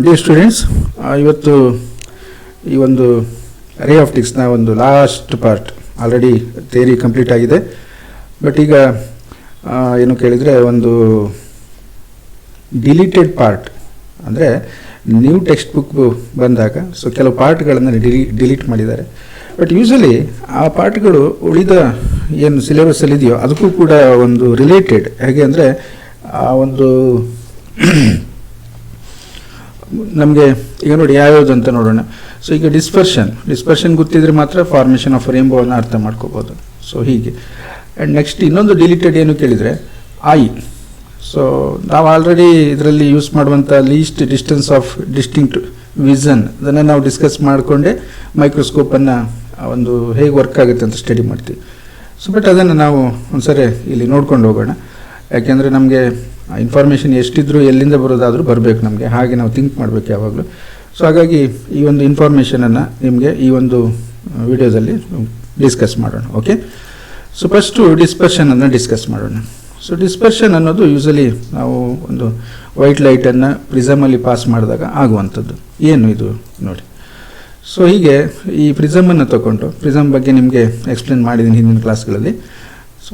Dear students, ಇವತ್ತು ಈ ಒಂದು ರೇ ಆಪ್ಟಿಕ್ಸ್ನ ಒಂದು last part already theory complete ಆಗಿದೆ. ಬಟ್ ಈಗ ಏನು ಕೇಳಿದರೆ ಒಂದು ಡಿಲೀಟೆಡ್ ಪಾರ್ಟ್ ಅಂದರೆ ನ್ಯೂ ಟೆಕ್ಸ್ಟ್ ಬುಕ್ ಬಂದಾಗ ಕೆಲವು ಪಾರ್ಟ್ಗಳನ್ನು ಡಿಲೀಟ್ ಮಾಡಿದ್ದಾರೆ. ಬಟ್ ಯೂಶಲಿ ಆ ಪಾರ್ಟ್ಗಳು ಉಳಿದ ಏನು ಸಿಲೆಬಸ್ಸಲ್ಲಿ ಇದೆಯೋ ಅದಕ್ಕೂ ಕೂಡ ಒಂದು ರಿಲೇಟೆಡ್. ಹೇಗೆ ಅಂದರೆ ಆ ಒಂದು ನಮಗೆ ಈಗ ನೋಡಿ ಯಾವ್ಯಾವುದು ಅಂತ ನೋಡೋಣ. ಈಗ ಡಿಸ್ಪರ್ಷನ್ ಗೊತ್ತಿದ್ರೆ ಮಾತ್ರ ಫಾರ್ಮೇಷನ್ ಆಫ್ ರೇನ್ಬೋವನ್ನು ಅರ್ಥ ಮಾಡ್ಕೋಬೋದು. ಹೀಗೆ ಆ್ಯಂಡ್ ನೆಕ್ಸ್ಟ್ ಇನ್ನೊಂದು ಡಿಲೀಟೆಡ್ ಏನು ಕೇಳಿದರೆ ಐ. ನಾವು ಆಲ್ರೆಡಿ ಇದರಲ್ಲಿ ಯೂಸ್ ಮಾಡುವಂಥ least distance of distinct vision ಅದನ್ನು ನಾವು ಡಿಸ್ಕಸ್ ಮಾಡಿಕೊಂಡೆ ಮೈಕ್ರೋಸ್ಕೋಪನ್ನು ಒಂದು ಹೇಗೆ ವರ್ಕ್ ಆಗುತ್ತೆ ಅಂತ ಸ್ಟಡಿ ಮಾಡ್ತೀವಿ. ಬಟ್ ಅದನ್ನು ನಾವು ಒಂದ್ಸರಿ ಇಲ್ಲಿ ನೋಡ್ಕೊಂಡು ಹೋಗೋಣ. ಯಾಕೆಂದರೆ ನಮಗೆ ಇನ್ಫಾರ್ಮೇಷನ್ ಎಷ್ಟಿದ್ರೂ ಎಲ್ಲಿಂದ ಬರೋದಾದರೂ ಬರಬೇಕು ನಮಗೆ, ಹಾಗೆ ನಾವು ಥಿಂಕ್ ಮಾಡಬೇಕು ಯಾವಾಗಲೂ. ಹಾಗಾಗಿ ಈ ಒಂದು ಇನ್ಫಾರ್ಮೇಷನನ್ನು ನಿಮಗೆ ಈ ಒಂದು ವಿಡಿಯೋದಲ್ಲಿ ಡಿಸ್ಕಸ್ ಮಾಡೋಣ. ಓಕೆ, ಫಸ್ಟು ಡಿಸ್ಪರ್ಷನನ್ನು ಡಿಸ್ಕಸ್ ಮಾಡೋಣ. ಡಿಸ್ಪರ್ಷನ್ ಅನ್ನೋದು ಯೂಶಲಿ ನಾವು ಒಂದು ವೈಟ್ ಲೈಟನ್ನು ಪ್ರಿಸಮಲ್ಲಿ ಪಾಸ್ ಮಾಡಿದಾಗ ಆಗುವಂಥದ್ದು. ಏನು ಇದು ನೋಡಿ. ಹೀಗೆ ಈ ಪ್ರಿಸಮನ್ನು ತಗೊಂಡು, ಪ್ರಿಸಮ್ ಬಗ್ಗೆ ನಿಮಗೆ ಎಕ್ಸ್ಪ್ಲೇನ್ ಮಾಡಿದ್ದೀನಿ ಹಿಂದಿನ ಕ್ಲಾಸ್ಗಳಲ್ಲಿ.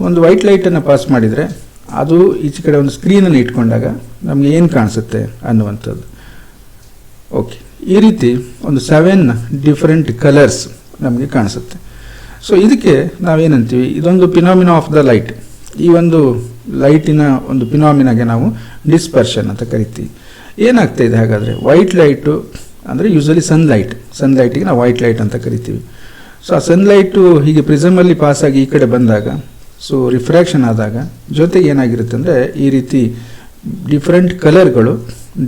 ಒಂದು ವೈಟ್ ಲೈಟನ್ನು ಪಾಸ್ ಮಾಡಿದರೆ ಅದು ಈಚೆ ಕಡೆ ಒಂದು ಸ್ಕ್ರೀನನ್ನು ಇಟ್ಕೊಂಡಾಗ ನಮಗೆ ಏನು ಕಾಣಿಸುತ್ತೆ ಅನ್ನುವಂಥದ್ದು. ಓಕೆ, ಈ ರೀತಿ ಒಂದು 7 ಡಿಫರೆಂಟ್ ಕಲರ್ಸ್ ನಮಗೆ ಕಾಣಿಸುತ್ತೆ. ಇದಕ್ಕೆ ನಾವೇನಂತೀವಿ, ಇದೊಂದು ಫಿನಾಮಿನಾ ಆಫ್ ದ ಲೈಟ್. ಈ ಒಂದು ಲೈಟಿನ ಒಂದು ಫಿನಾಮಿನಾಗೆ ನಾವು ಡಿಸ್ಪರ್ಷನ್ ಅಂತ ಕರಿತೀವಿ. ಏನಾಗ್ತಾಯಿದೆ ಹಾಗಾದರೆ, ವೈಟ್ ಲೈಟು ಅಂದರೆ ಯೂಶಲಿ ಸನ್ಲೈಟಿಗೆ ನಾವು ವೈಟ್ ಲೈಟ್ ಅಂತ ಕರಿತೀವಿ. ಆ ಸನ್ಲೈಟು ಹೀಗೆ ಪ್ರಿಸಮಲ್ಲಿ ಪಾಸಾಗಿ ಈ ಕಡೆ ಬಂದಾಗ ರಿಫ್ರ್ಯಾಕ್ಷನ್ ಆದಾಗ ಜೊತೆಗೆ ಏನಾಗಿರುತ್ತೆ ಅಂದರೆ ಈ ರೀತಿ ಡಿಫ್ರೆಂಟ್ ಕಲರ್ಗಳು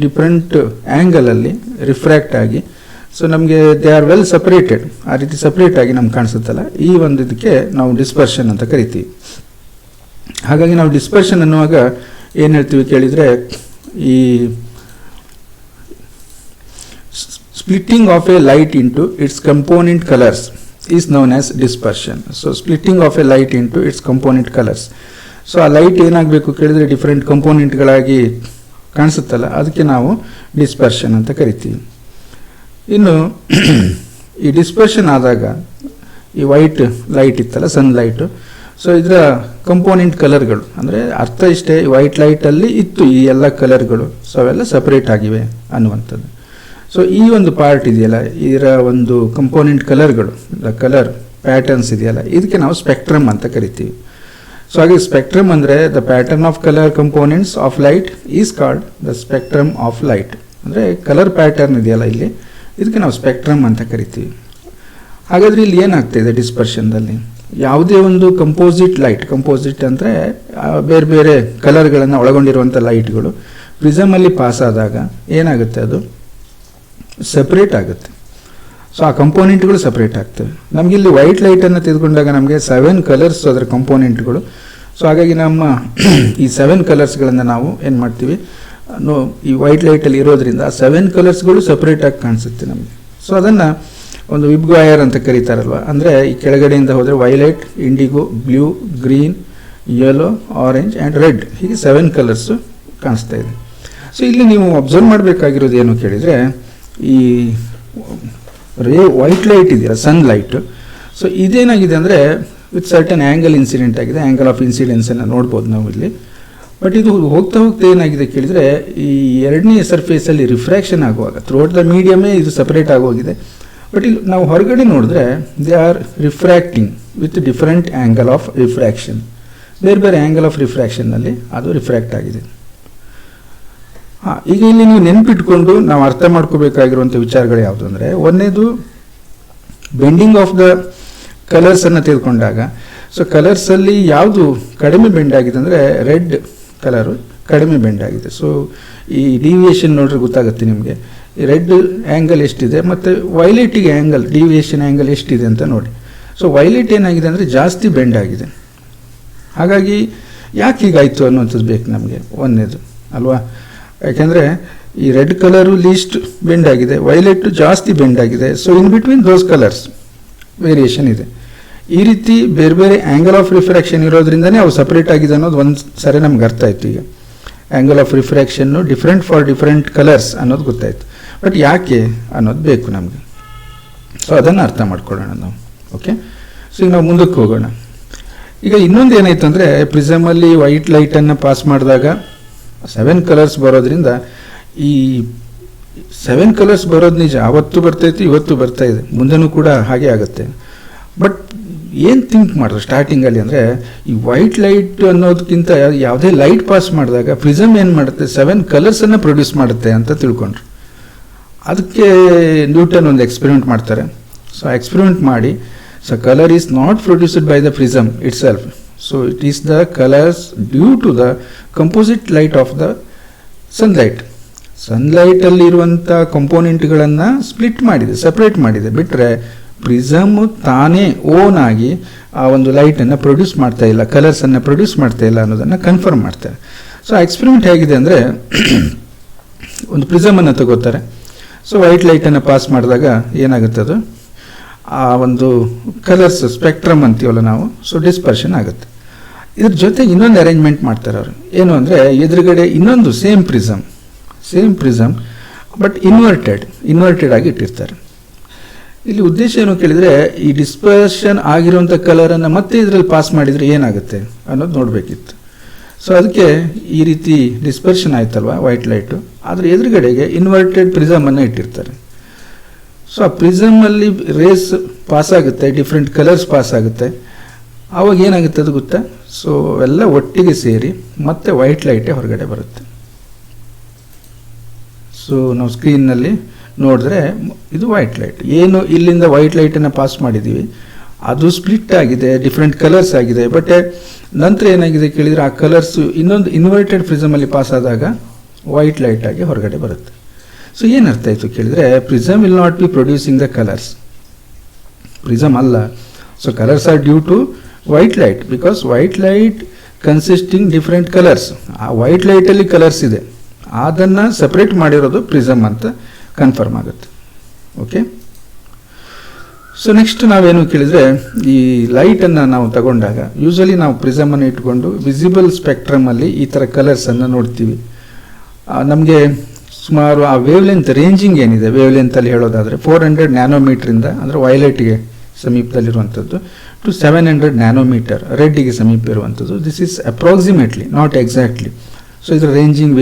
ಡಿಫ್ರೆಂಟ್ ಆ್ಯಂಗಲಲ್ಲಿ ರಿಫ್ರ್ಯಾಕ್ಟ್ ಆಗಿ ನಮಗೆ ದೇ ಆರ್ ವೆಲ್ ಸಪ್ರೇಟೆಡ್. ಆ ರೀತಿ ಸಪ್ರೇಟ್ ಆಗಿ ನಮ್ಗೆ ಕಾಣಿಸುತ್ತಲ್ಲ, ಈ ಒಂದು ಇದಕ್ಕೆ ನಾವು ಡಿಸ್ಪರ್ಷನ್ ಅಂತ ಕರಿತೀವಿ. ಹಾಗಾಗಿ ನಾವು ಡಿಸ್ಪರ್ಷನ್ ಅನ್ನುವಾಗ ಏನು ಹೇಳ್ತೀವಿ ಕೇಳಿದರೆ, ಈ splitting of A light into it's component colours is known as dispersion. Splitting of a light into its component colors. ಆ ಲೈಟ್ ಏನಾಗಬೇಕು ಕೇಳಿದರೆ ಡಿಫ್ರೆಂಟ್ ಕಂಪೋನೆಂಟ್ಗಳಾಗಿ ಕಾಣಿಸುತ್ತಲ್ಲ, ಅದಕ್ಕೆ ನಾವು ಡಿಸ್ಪರ್ಷನ್ ಅಂತ ಕರಿತೀವಿ. ಇನ್ನು ಈ ಡಿಸ್ಪರ್ಷನ್ ಆದಾಗ ಈ ವೈಟ್ ಲೈಟ್ ಇತ್ತಲ್ಲ, ಸನ್ಲೈಟು, ಇದರ ಕಂಪೋನೆಂಟ್ ಕಲರ್ಗಳು ಅಂದರೆ ಅರ್ಥ ಇಷ್ಟೇ, ವೈಟ್ ಲೈಟಲ್ಲಿ ಇತ್ತು ಈ ಎಲ್ಲ ಕಲರ್ಗಳು, ಅವೆಲ್ಲ ಸಪ್ರೇಟ್ ಆಗಿವೆ ಅನ್ನುವಂಥದ್ದು. ಈ ಒಂದು ಪಾರ್ಟ್ ಇದೆಯಲ್ಲ, ಇದರ ಒಂದು ಕಂಪೋನೆಂಟ್ ಕಲರ್ಗಳು, ಕಲರ್ ಪ್ಯಾಟರ್ನ್ಸ್ ಇದೆಯಲ್ಲ, ಇದಕ್ಕೆ ನಾವು ಸ್ಪೆಕ್ಟ್ರಮ್ ಅಂತ ಕರಿತೀವಿ. ಹಾಗೆ ಸ್ಪೆಕ್ಟ್ರಮ್ ಅಂದರೆ the pattern of colour components of light is called the spectrum of light. ಅಂದರೆ ಕಲರ್ ಪ್ಯಾಟರ್ನ್ ಇದೆಯಲ್ಲ ಇಲ್ಲಿ, ಇದಕ್ಕೆ ನಾವು ಸ್ಪೆಕ್ಟ್ರಮ್ ಅಂತ ಕರಿತೀವಿ. ಹಾಗಾದರೆ ಇಲ್ಲಿ ಏನಾಗ್ತಾಯಿದೆ ಡಿಸ್ಪರ್ಷನ್ದಲ್ಲಿ, ಯಾವುದೇ ಒಂದು ಕಂಪೋಸಿಟ್ ಅಂದರೆ ಬೇರೆ ಬೇರೆ ಕಲರ್ಗಳನ್ನು ಒಳಗೊಂಡಿರುವಂಥ ಲೈಟ್ಗಳು ಪ್ರಿಸಮಲ್ಲಿ ಪಾಸ್ ಆದಾಗ ಏನಾಗುತ್ತೆ, ಅದು ಸಪ್ರೇಟ್ ಆಗುತ್ತೆ. ಆ ಕಂಪೋನೆಂಟ್ಗಳು ಸಪ್ರೇಟ್ ಆಗ್ತವೆ. ನಮಗಿಲ್ಲಿ ವೈಟ್ ಲೈಟನ್ನು ತೆಗೆದುಕೊಂಡಾಗ ನಮಗೆ 7 ಕಲರ್ಸ್ ಅದರ ಕಂಪೋನೆಂಟ್ಗಳು. ಹಾಗಾಗಿ ನಮ್ಮ ಈ 7 ಕಲರ್ಸ್ಗಳನ್ನು ನಾವು ಏನು ಮಾಡ್ತೀವಿ, ಈ ವೈಟ್ ಲೈಟಲ್ಲಿ ಇರೋದ್ರಿಂದ ಆ 7 ಕಲರ್ಸ್ಗಳು ಸಪ್ರೇಟಾಗಿ ಕಾಣಿಸುತ್ತೆ ನಮಗೆ. ಅದನ್ನು ಒಂದು ವಿಬ್ಗಾಯರ್ ಅಂತ ಕರೀತಾರಲ್ವ, ಅಂದರೆ ಈ ಕೆಳಗಡೆಯಿಂದ ಹೋದರೆ violet, IndiGo, blue, green, yellow, orange and red, ಹೀಗೆ 7 ಕಲರ್ಸು ಕಾಣಿಸ್ತಾ ಇದೆ. ಇಲ್ಲಿ ನೀವು ಅಬ್ಸರ್ವ್ ಮಾಡಬೇಕಾಗಿರೋದು ಏನು ಕೇಳಿದರೆ, ಈ ವೈಟ್ ಲೈಟ್ ಇದೆಯಲ್ಲ, ಸನ್ಲೈಟು, ಇದೇನಾಗಿದೆ ಅಂದರೆ ವಿತ್ ಸರ್ಟನ್ ಆ್ಯಂಗಲ್ ಇನ್ಸಿಡೆಂಟ್ ಆಗಿದೆ. ಆ್ಯಂಗಲ್ ಆಫ್ ಇನ್ಸಿಡೆನ್ಸನ್ನು ನೋಡ್ಬೋದು ನಾವು ಇಲ್ಲಿ. ಬಟ್ ಇದು ಹೋಗ್ತಾ ಏನಾಗಿದೆ ಕೇಳಿದರೆ, ಈ ಎರಡನೇ ಸರ್ಫೇಸಲ್ಲಿ ರಿಫ್ರ್ಯಾಕ್ಷನ್ ಆಗುವಾಗ ಥ್ರೂಔಟ್ ದ ಮೀಡಿಯಮೇ ಇದು ಸಪ್ರೇಟ್ ಆಗೋಗಿದೆ. ಬಟ್ ಇಲ್ಲಿ ನಾವು ಹೊರಗಡೆ ನೋಡಿದ್ರೆ they are refracting with different angle of refraction. ಬೇರೆ ಬೇರೆ ಆ್ಯಂಗಲ್ ಆಫ್ ರಿಫ್ರ್ಯಾಕ್ಷನ್ನಲ್ಲಿ ಅದು ರಿಫ್ರ್ಯಾಕ್ಟ್ ಆಗಿದೆ. ಈಗ ಇಲ್ಲಿ ನೀವು ನೆನಪಿಟ್ಕೊಂಡು ನಾವು ಅರ್ಥ ಮಾಡ್ಕೋಬೇಕಾಗಿರುವಂಥ ವಿಚಾರಗಳು ಯಾವುದು ಅಂದರೆ, ಒಂದನೇದು ಬೆಂಡಿಂಗ್ ಆಫ್ ದ ಕಲರ್ಸನ್ನು ತೆಗೆದುಕೊಂಡಾಗ ಕಲರ್ಸಲ್ಲಿ ಯಾವುದು ಕಡಿಮೆ ಬೆಂಡ್ ಆಗಿದೆ ಅಂದರೆ ರೆಡ್ ಕಲರು ಕಡಿಮೆ ಬೆಂಡ್ ಆಗಿದೆ. ಈ ಡಿವಿಯೇಷನ್ ನೋಡ್ರೆ ಗೊತ್ತಾಗುತ್ತೆ ನಿಮಗೆ, ಈ ರೆಡ್ ಆ್ಯಂಗಲ್ ಎಷ್ಟಿದೆ ಮತ್ತು ವೈಲೆಟಿಗೆ ಡಿವಿಯೇಷನ್ ಆ್ಯಂಗಲ್ ಎಷ್ಟಿದೆ ಅಂತ ನೋಡಿ. ವೈಲೆಟ್ ಏನಾಗಿದೆ ಅಂದರೆ ಜಾಸ್ತಿ ಬೆಂಡ್ ಆಗಿದೆ. ಹಾಗಾಗಿ ಯಾಕೆ ಹೀಗಾಯಿತು ಅನ್ನುವಂಥದ್ದು ಬೇಕು ನಮಗೆ, ಒಂದನೇದು ಅಲ್ವಾ. ಯಾಕೆಂದರೆ ಈ ರೆಡ್ ಕಲರು ಲೀಸ್ಟ್ ಬೆಂಡ್ ಆಗಿದೆ, ವೈಲೆಟ್ ಜಾಸ್ತಿ ಬೆಂಡ್ ಆಗಿದೆ. In between those colours variation ಇದೆ. ಈ ರೀತಿ ಬೇರೆ ಬೇರೆ ಆ್ಯಂಗಲ್ ಆಫ್ ರಿಫ್ರ್ಯಾಕ್ಷನ್ ಇರೋದ್ರಿಂದನೇ ಅವು ಸಪ್ರೇಟ್ ಆಗಿದೆ ಅನ್ನೋದು ಒಂದು ಸರಿ ನಮ್ಗೆ ಅರ್ಥ ಆಯಿತು. ಈಗ ಆ್ಯಂಗಲ್ ಆಫ್ ರಿಫ್ರ್ಯಾಕ್ಷನ್ನು ಡಿಫ್ರೆಂಟ್ ಫಾರ್ ಡಿಫರೆಂಟ್ ಕಲರ್ಸ್ ಅನ್ನೋದು ಗೊತ್ತಾಯಿತು. ಬಟ್ ಯಾಕೆ ಅನ್ನೋದು ಬೇಕು ನಮಗೆ. ಸೊ ಅದನ್ನು ಅರ್ಥ ಮಾಡ್ಕೊಳ್ಳೋಣ ನಾವು. ಓಕೆ, ಸೊ ಈಗ ನಾವು ಮುಂದಕ್ಕೆ ಹೋಗೋಣ. ಈಗ ಇನ್ನೊಂದು ಏನಾಯ್ತು ಅಂದರೆ, ಪ್ರಿಸಮಲ್ಲಿ ವೈಟ್ ಲೈಟನ್ನು ಪಾಸ್ ಮಾಡಿದಾಗ 7 ಕಲರ್ಸ್ ಬರೋದ್ರಿಂದ ಈ 7 ಕಲರ್ಸ್ ಬರೋದು ನಿಜ, ಅವತ್ತು ಬರ್ತಾಯಿತ್ತು, ಇವತ್ತು ಬರ್ತಾ ಇದೆ, ಮುಂದೆನೂ ಕೂಡ ಹಾಗೆ ಆಗುತ್ತೆ. ಬಟ್ ಏನು ಥಿಂಕ್ ಮಾಡಿದ್ರು ಸ್ಟಾರ್ಟಿಂಗಲ್ಲಿ ಅಂದರೆ, ಈ ವೈಟ್ ಲೈಟ್ ಅನ್ನೋದಕ್ಕಿಂತ ಯಾವುದೇ ಲೈಟ್ ಪಾಸ್ ಮಾಡಿದಾಗ ಪ್ರಿಸಮ್ ಏನು ಮಾಡುತ್ತೆ, 7 ಕಲರ್ಸನ್ನು ಪ್ರೊಡ್ಯೂಸ್ ಮಾಡುತ್ತೆ ಅಂತ ತಿಳ್ಕೊಂಡ್ರು. ಅದಕ್ಕೆ ನ್ಯೂಟನ್ ಒಂದು ಎಕ್ಸ್ಪೆರಿಮೆಂಟ್ ಮಾಡ್ತಾರೆ. ಸೊ ಎಕ್ಸ್ಪೆರಿಮೆಂಟ್ ಮಾಡಿ, so colour is not produced by the prism itself, so it is the colours due to the composite light of the sunlight. ಸನ್ಲೈಟಲ್ಲಿರುವಂಥ ಕಂಪೋನೆಂಟ್ಗಳನ್ನು ಸ್ಪ್ಲಿಟ್ ಮಾಡಿದೆ, ಸಪ್ರೇಟ್ ಮಾಡಿದೆ. ಬಿಟ್ಟರೆ ಪ್ರಿಸಮ್ ತಾನೇ ಓನ್ ಆಗಿ ಆ ಒಂದು ಲೈಟನ್ನು ಪ್ರೊಡ್ಯೂಸ್ ಮಾಡ್ತಾ ಇಲ್ಲ, ಕಲರ್ಸನ್ನು ಪ್ರೊಡ್ಯೂಸ್ ಮಾಡ್ತಾ ಇಲ್ಲ ಅನ್ನೋದನ್ನು ಕನ್ಫರ್ಮ್ ಮಾಡ್ತಾರೆ. ಸೊ ಆ ಎಕ್ಸ್ಪೆರಿಮೆಂಟ್ ಹೇಗಿದೆ ಅಂದರೆ, ಒಂದು ಪ್ರಿಸಮನ್ನು ತಗೋತಾರೆ. ಸೊ ವೈಟ್ ಲೈಟನ್ನು ಪಾಸ್ ಮಾಡಿದಾಗ ಏನಾಗುತ್ತೆ, ಅದು ಆ ಒಂದು ಕಲರ್ಸ್ ಸ್ಪೆಕ್ಟ್ರಮ್ ಅಂತೀವಲ್ಲ ನಾವು, ಸೊ ಡಿಸ್ಪರ್ಷನ್ ಆಗುತ್ತೆ. ಇದ್ರ ಜೊತೆಗೆ ಇನ್ನೊಂದು ಅರೇಂಜ್ಮೆಂಟ್ ಮಾಡ್ತಾರೆ ಅವರು. ಏನು ಅಂದರೆ, ಎದುರುಗಡೆ ಇನ್ನೊಂದು ಸೇಮ್ ಪ್ರಿಸಮ್ ಬಟ್ ಇನ್ವರ್ಟೆಡ್ ಆಗಿ ಇಟ್ಟಿರ್ತಾರೆ. ಇಲ್ಲಿ ಉದ್ದೇಶ ಏನು ಕೇಳಿದರೆ, ಈ ಡಿಸ್ಪರ್ಷನ್ ಆಗಿರುವಂಥ ಕಲರನ್ನು ಮತ್ತೆ ಇದರಲ್ಲಿ ಪಾಸ್ ಮಾಡಿದರೆ ಏನಾಗುತ್ತೆ ಅನ್ನೋದು ನೋಡಬೇಕಿತ್ತು. ಸೊ ಅದಕ್ಕೆ ಈ ರೀತಿ ಡಿಸ್ಪರ್ಷನ್ ಆಯ್ತಲ್ವ ವೈಟ್ ಲೈಟು, ಆದರೆ ಎದುರುಗಡೆಗೆ ಇನ್ವರ್ಟೆಡ್ ಪ್ರಿಸಮನ್ನು ಇಟ್ಟಿರ್ತಾರೆ. ಸೊ ಆ ಪ್ರಿಸಮಲ್ಲಿ ರೇಸ್ ಪಾಸ್ ಆಗುತ್ತೆ, ಡಿಫ್ರೆಂಟ್ ಕಲರ್ಸ್ ಪಾಸ್ ಆಗುತ್ತೆ. ಆವಾಗ ಏನಾಗುತ್ತೆ ಅದು ಗೊತ್ತಾ, ಸೊ ಎಲ್ಲ ಒಟ್ಟಿಗೆ ಸೇರಿ ಮತ್ತೆ ವೈಟ್ ಲೈಟೇ ಹೊರಗಡೆ ಬರುತ್ತೆ. ಸೊ ನಾವು ಸ್ಕ್ರೀನ್ನಲ್ಲಿ ನೋಡಿದ್ರೆ ಇದು ವೈಟ್ ಲೈಟ್. ಏನು ಇಲ್ಲಿಂದ ವೈಟ್ ಲೈಟನ್ನು ಪಾಸ್ ಮಾಡಿದ್ದೀವಿ, ಅದು ಸ್ಪ್ಲಿಟ್ ಆಗಿದೆ, ಡಿಫ್ರೆಂಟ್ ಕಲರ್ಸ್ ಆಗಿದೆ. ಬಟ್ ನಂತರ ಏನಾಗಿದೆ ಕೇಳಿದರೆ, ಆ ಕಲರ್ಸು ಇನ್ನೊಂದು ಇನ್ವರ್ಟೆಡ್ ಪ್ರಿಸಮಲ್ಲಿ ಪಾಸ್ ಆದಾಗ ವೈಟ್ ಲೈಟ್ ಆಗಿ ಹೊರಗಡೆ ಬರುತ್ತೆ. ಸೊ ಏನು ಅರ್ಥ ಆಯಿತು ಕೇಳಿದರೆ, prism will not be producing the colours, prism ಅಲ್ಲ. So colours are due to white light, because white light consisting different colours. ಆ ವೈಟ್ ಲೈಟಲ್ಲಿ ಕಲರ್ಸ್ ಇದೆ, ಅದನ್ನು ಸಪ್ರೇಟ್ ಮಾಡಿರೋದು ಪ್ರಿಸಮ್ ಅಂತ ಕನ್ಫರ್ಮ್ ಆಗುತ್ತೆ. ಓಕೆ, ಸೊ ನೆಕ್ಸ್ಟ್ ನಾವೇನು ಕೇಳಿದರೆ, ಈ ಲೈಟನ್ನು ನಾವು ತಗೊಂಡಾಗ ಯೂಶಲಿ ನಾವು ಪ್ರಿಸಮನ್ನು ಇಟ್ಕೊಂಡು ವಿಸಿಬಲ್ ಸ್ಪೆಕ್ಟ್ರಮಲ್ಲಿ ಈ ಥರ ಕಲರ್ಸನ್ನು ನೋಡ್ತೀವಿ. ನಮಗೆ ಸುಮಾರು ಆ ವೇವ್ ಲೆಂತ್ ರೇಂಜಿಂಗ್ ಏನಿದೆ, ವೇವ್ ಲೆಂತಲ್ಲಿ ಹೇಳೋದಾದರೆ 400 ನ್ಯಾನೋಮೀಟ್ರಿಂದ ಅಂದರೆ ವೈಲೆಟ್ಗೆ ಸಮೀಪದಲ್ಲಿರುವಂಥದ್ದು ಟು 700 ನ್ಯಾನೋಮೀಟರ್ ರೆಡ್ಡಿಗೆ ಸಮೀಪ ಇರುವಂಥದ್ದು. This is approximately, not exactly. So ಇದರ ರೇಂಜಿಂಗ್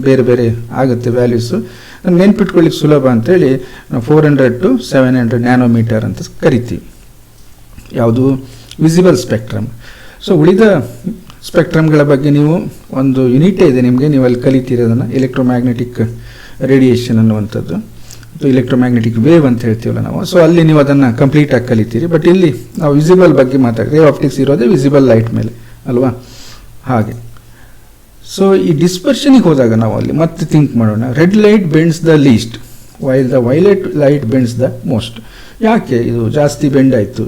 ಬೇರೆ ಬೇರೆ ಆಗುತ್ತೆ ವ್ಯಾಲ್ಯೂಸು. ನಮ್ಗೆ ನೆನ್ಪಿಟ್ಕೊಳ್ಳಿಕ್ಕೆ ಸುಲಭ ಅಂತೇಳಿ ನಾವು 400 to 700 ನ್ಯಾನೋಮೀಟರ್ ಅಂತ ಕರಿತೀವಿ. ಯಾವುದು ವಿಸಿಬಲ್ ಸ್ಪೆಕ್ಟ್ರಮ್. ಸೊ ಉಳಿದ ಸ್ಪೆಕ್ಟ್ರಮ್ಗಳ ಬಗ್ಗೆ ನೀವು ಒಂದು ಯೂನಿಟೇ ಇದೆ ನಿಮಗೆ, ನೀವು ಅಲ್ಲಿ ಕಲಿತೀರೋದನ್ನು ಎಲೆಕ್ಟ್ರೋಮ್ಯಾಗ್ನೆಟಿಕ್ ರೇಡಿಯೇಷನ್ ಅನ್ನುವಂಥದ್ದು, ಎಲೆಕ್ಟ್ರೋಮ್ಯಾಗ್ನೆಟಿಕ್ ವೇವ್ ಅಂತ ಹೇಳ್ತೀವಲ್ಲ ನಾವು. ಸೊ ಅಲ್ಲಿ ನೀವು ಅದನ್ನು ಕಂಪ್ಲೀಟಾಗಿ ಕಲಿತೀರಿ. ಬಟ್ ಇಲ್ಲಿ ನಾವು ವಿಸಿಬಲ್ ಬಗ್ಗೆ ಮಾತಾಡ್ತೀವಿ. ಆಪ್ಟಿಕ್ಸ್ ಇರೋದೇ ವಿಸಿಬಲ್ ಲೈಟ್ ಮೇಲೆ ಅಲ್ವಾ, ಹಾಗೆ. ಸೊ ಈ ಡಿಸ್ಪರ್ಷನಿಗೆ ಹೋದಾಗ ನಾವು ಅಲ್ಲಿ ಮತ್ತೆ ಥಿಂಕ್ ಮಾಡೋಣ. Red light bends the least while the violet light bends the most. ಯಾಕೆ ಇದು ಜಾಸ್ತಿ ಬೆಂಡ್ ಆಯಿತು,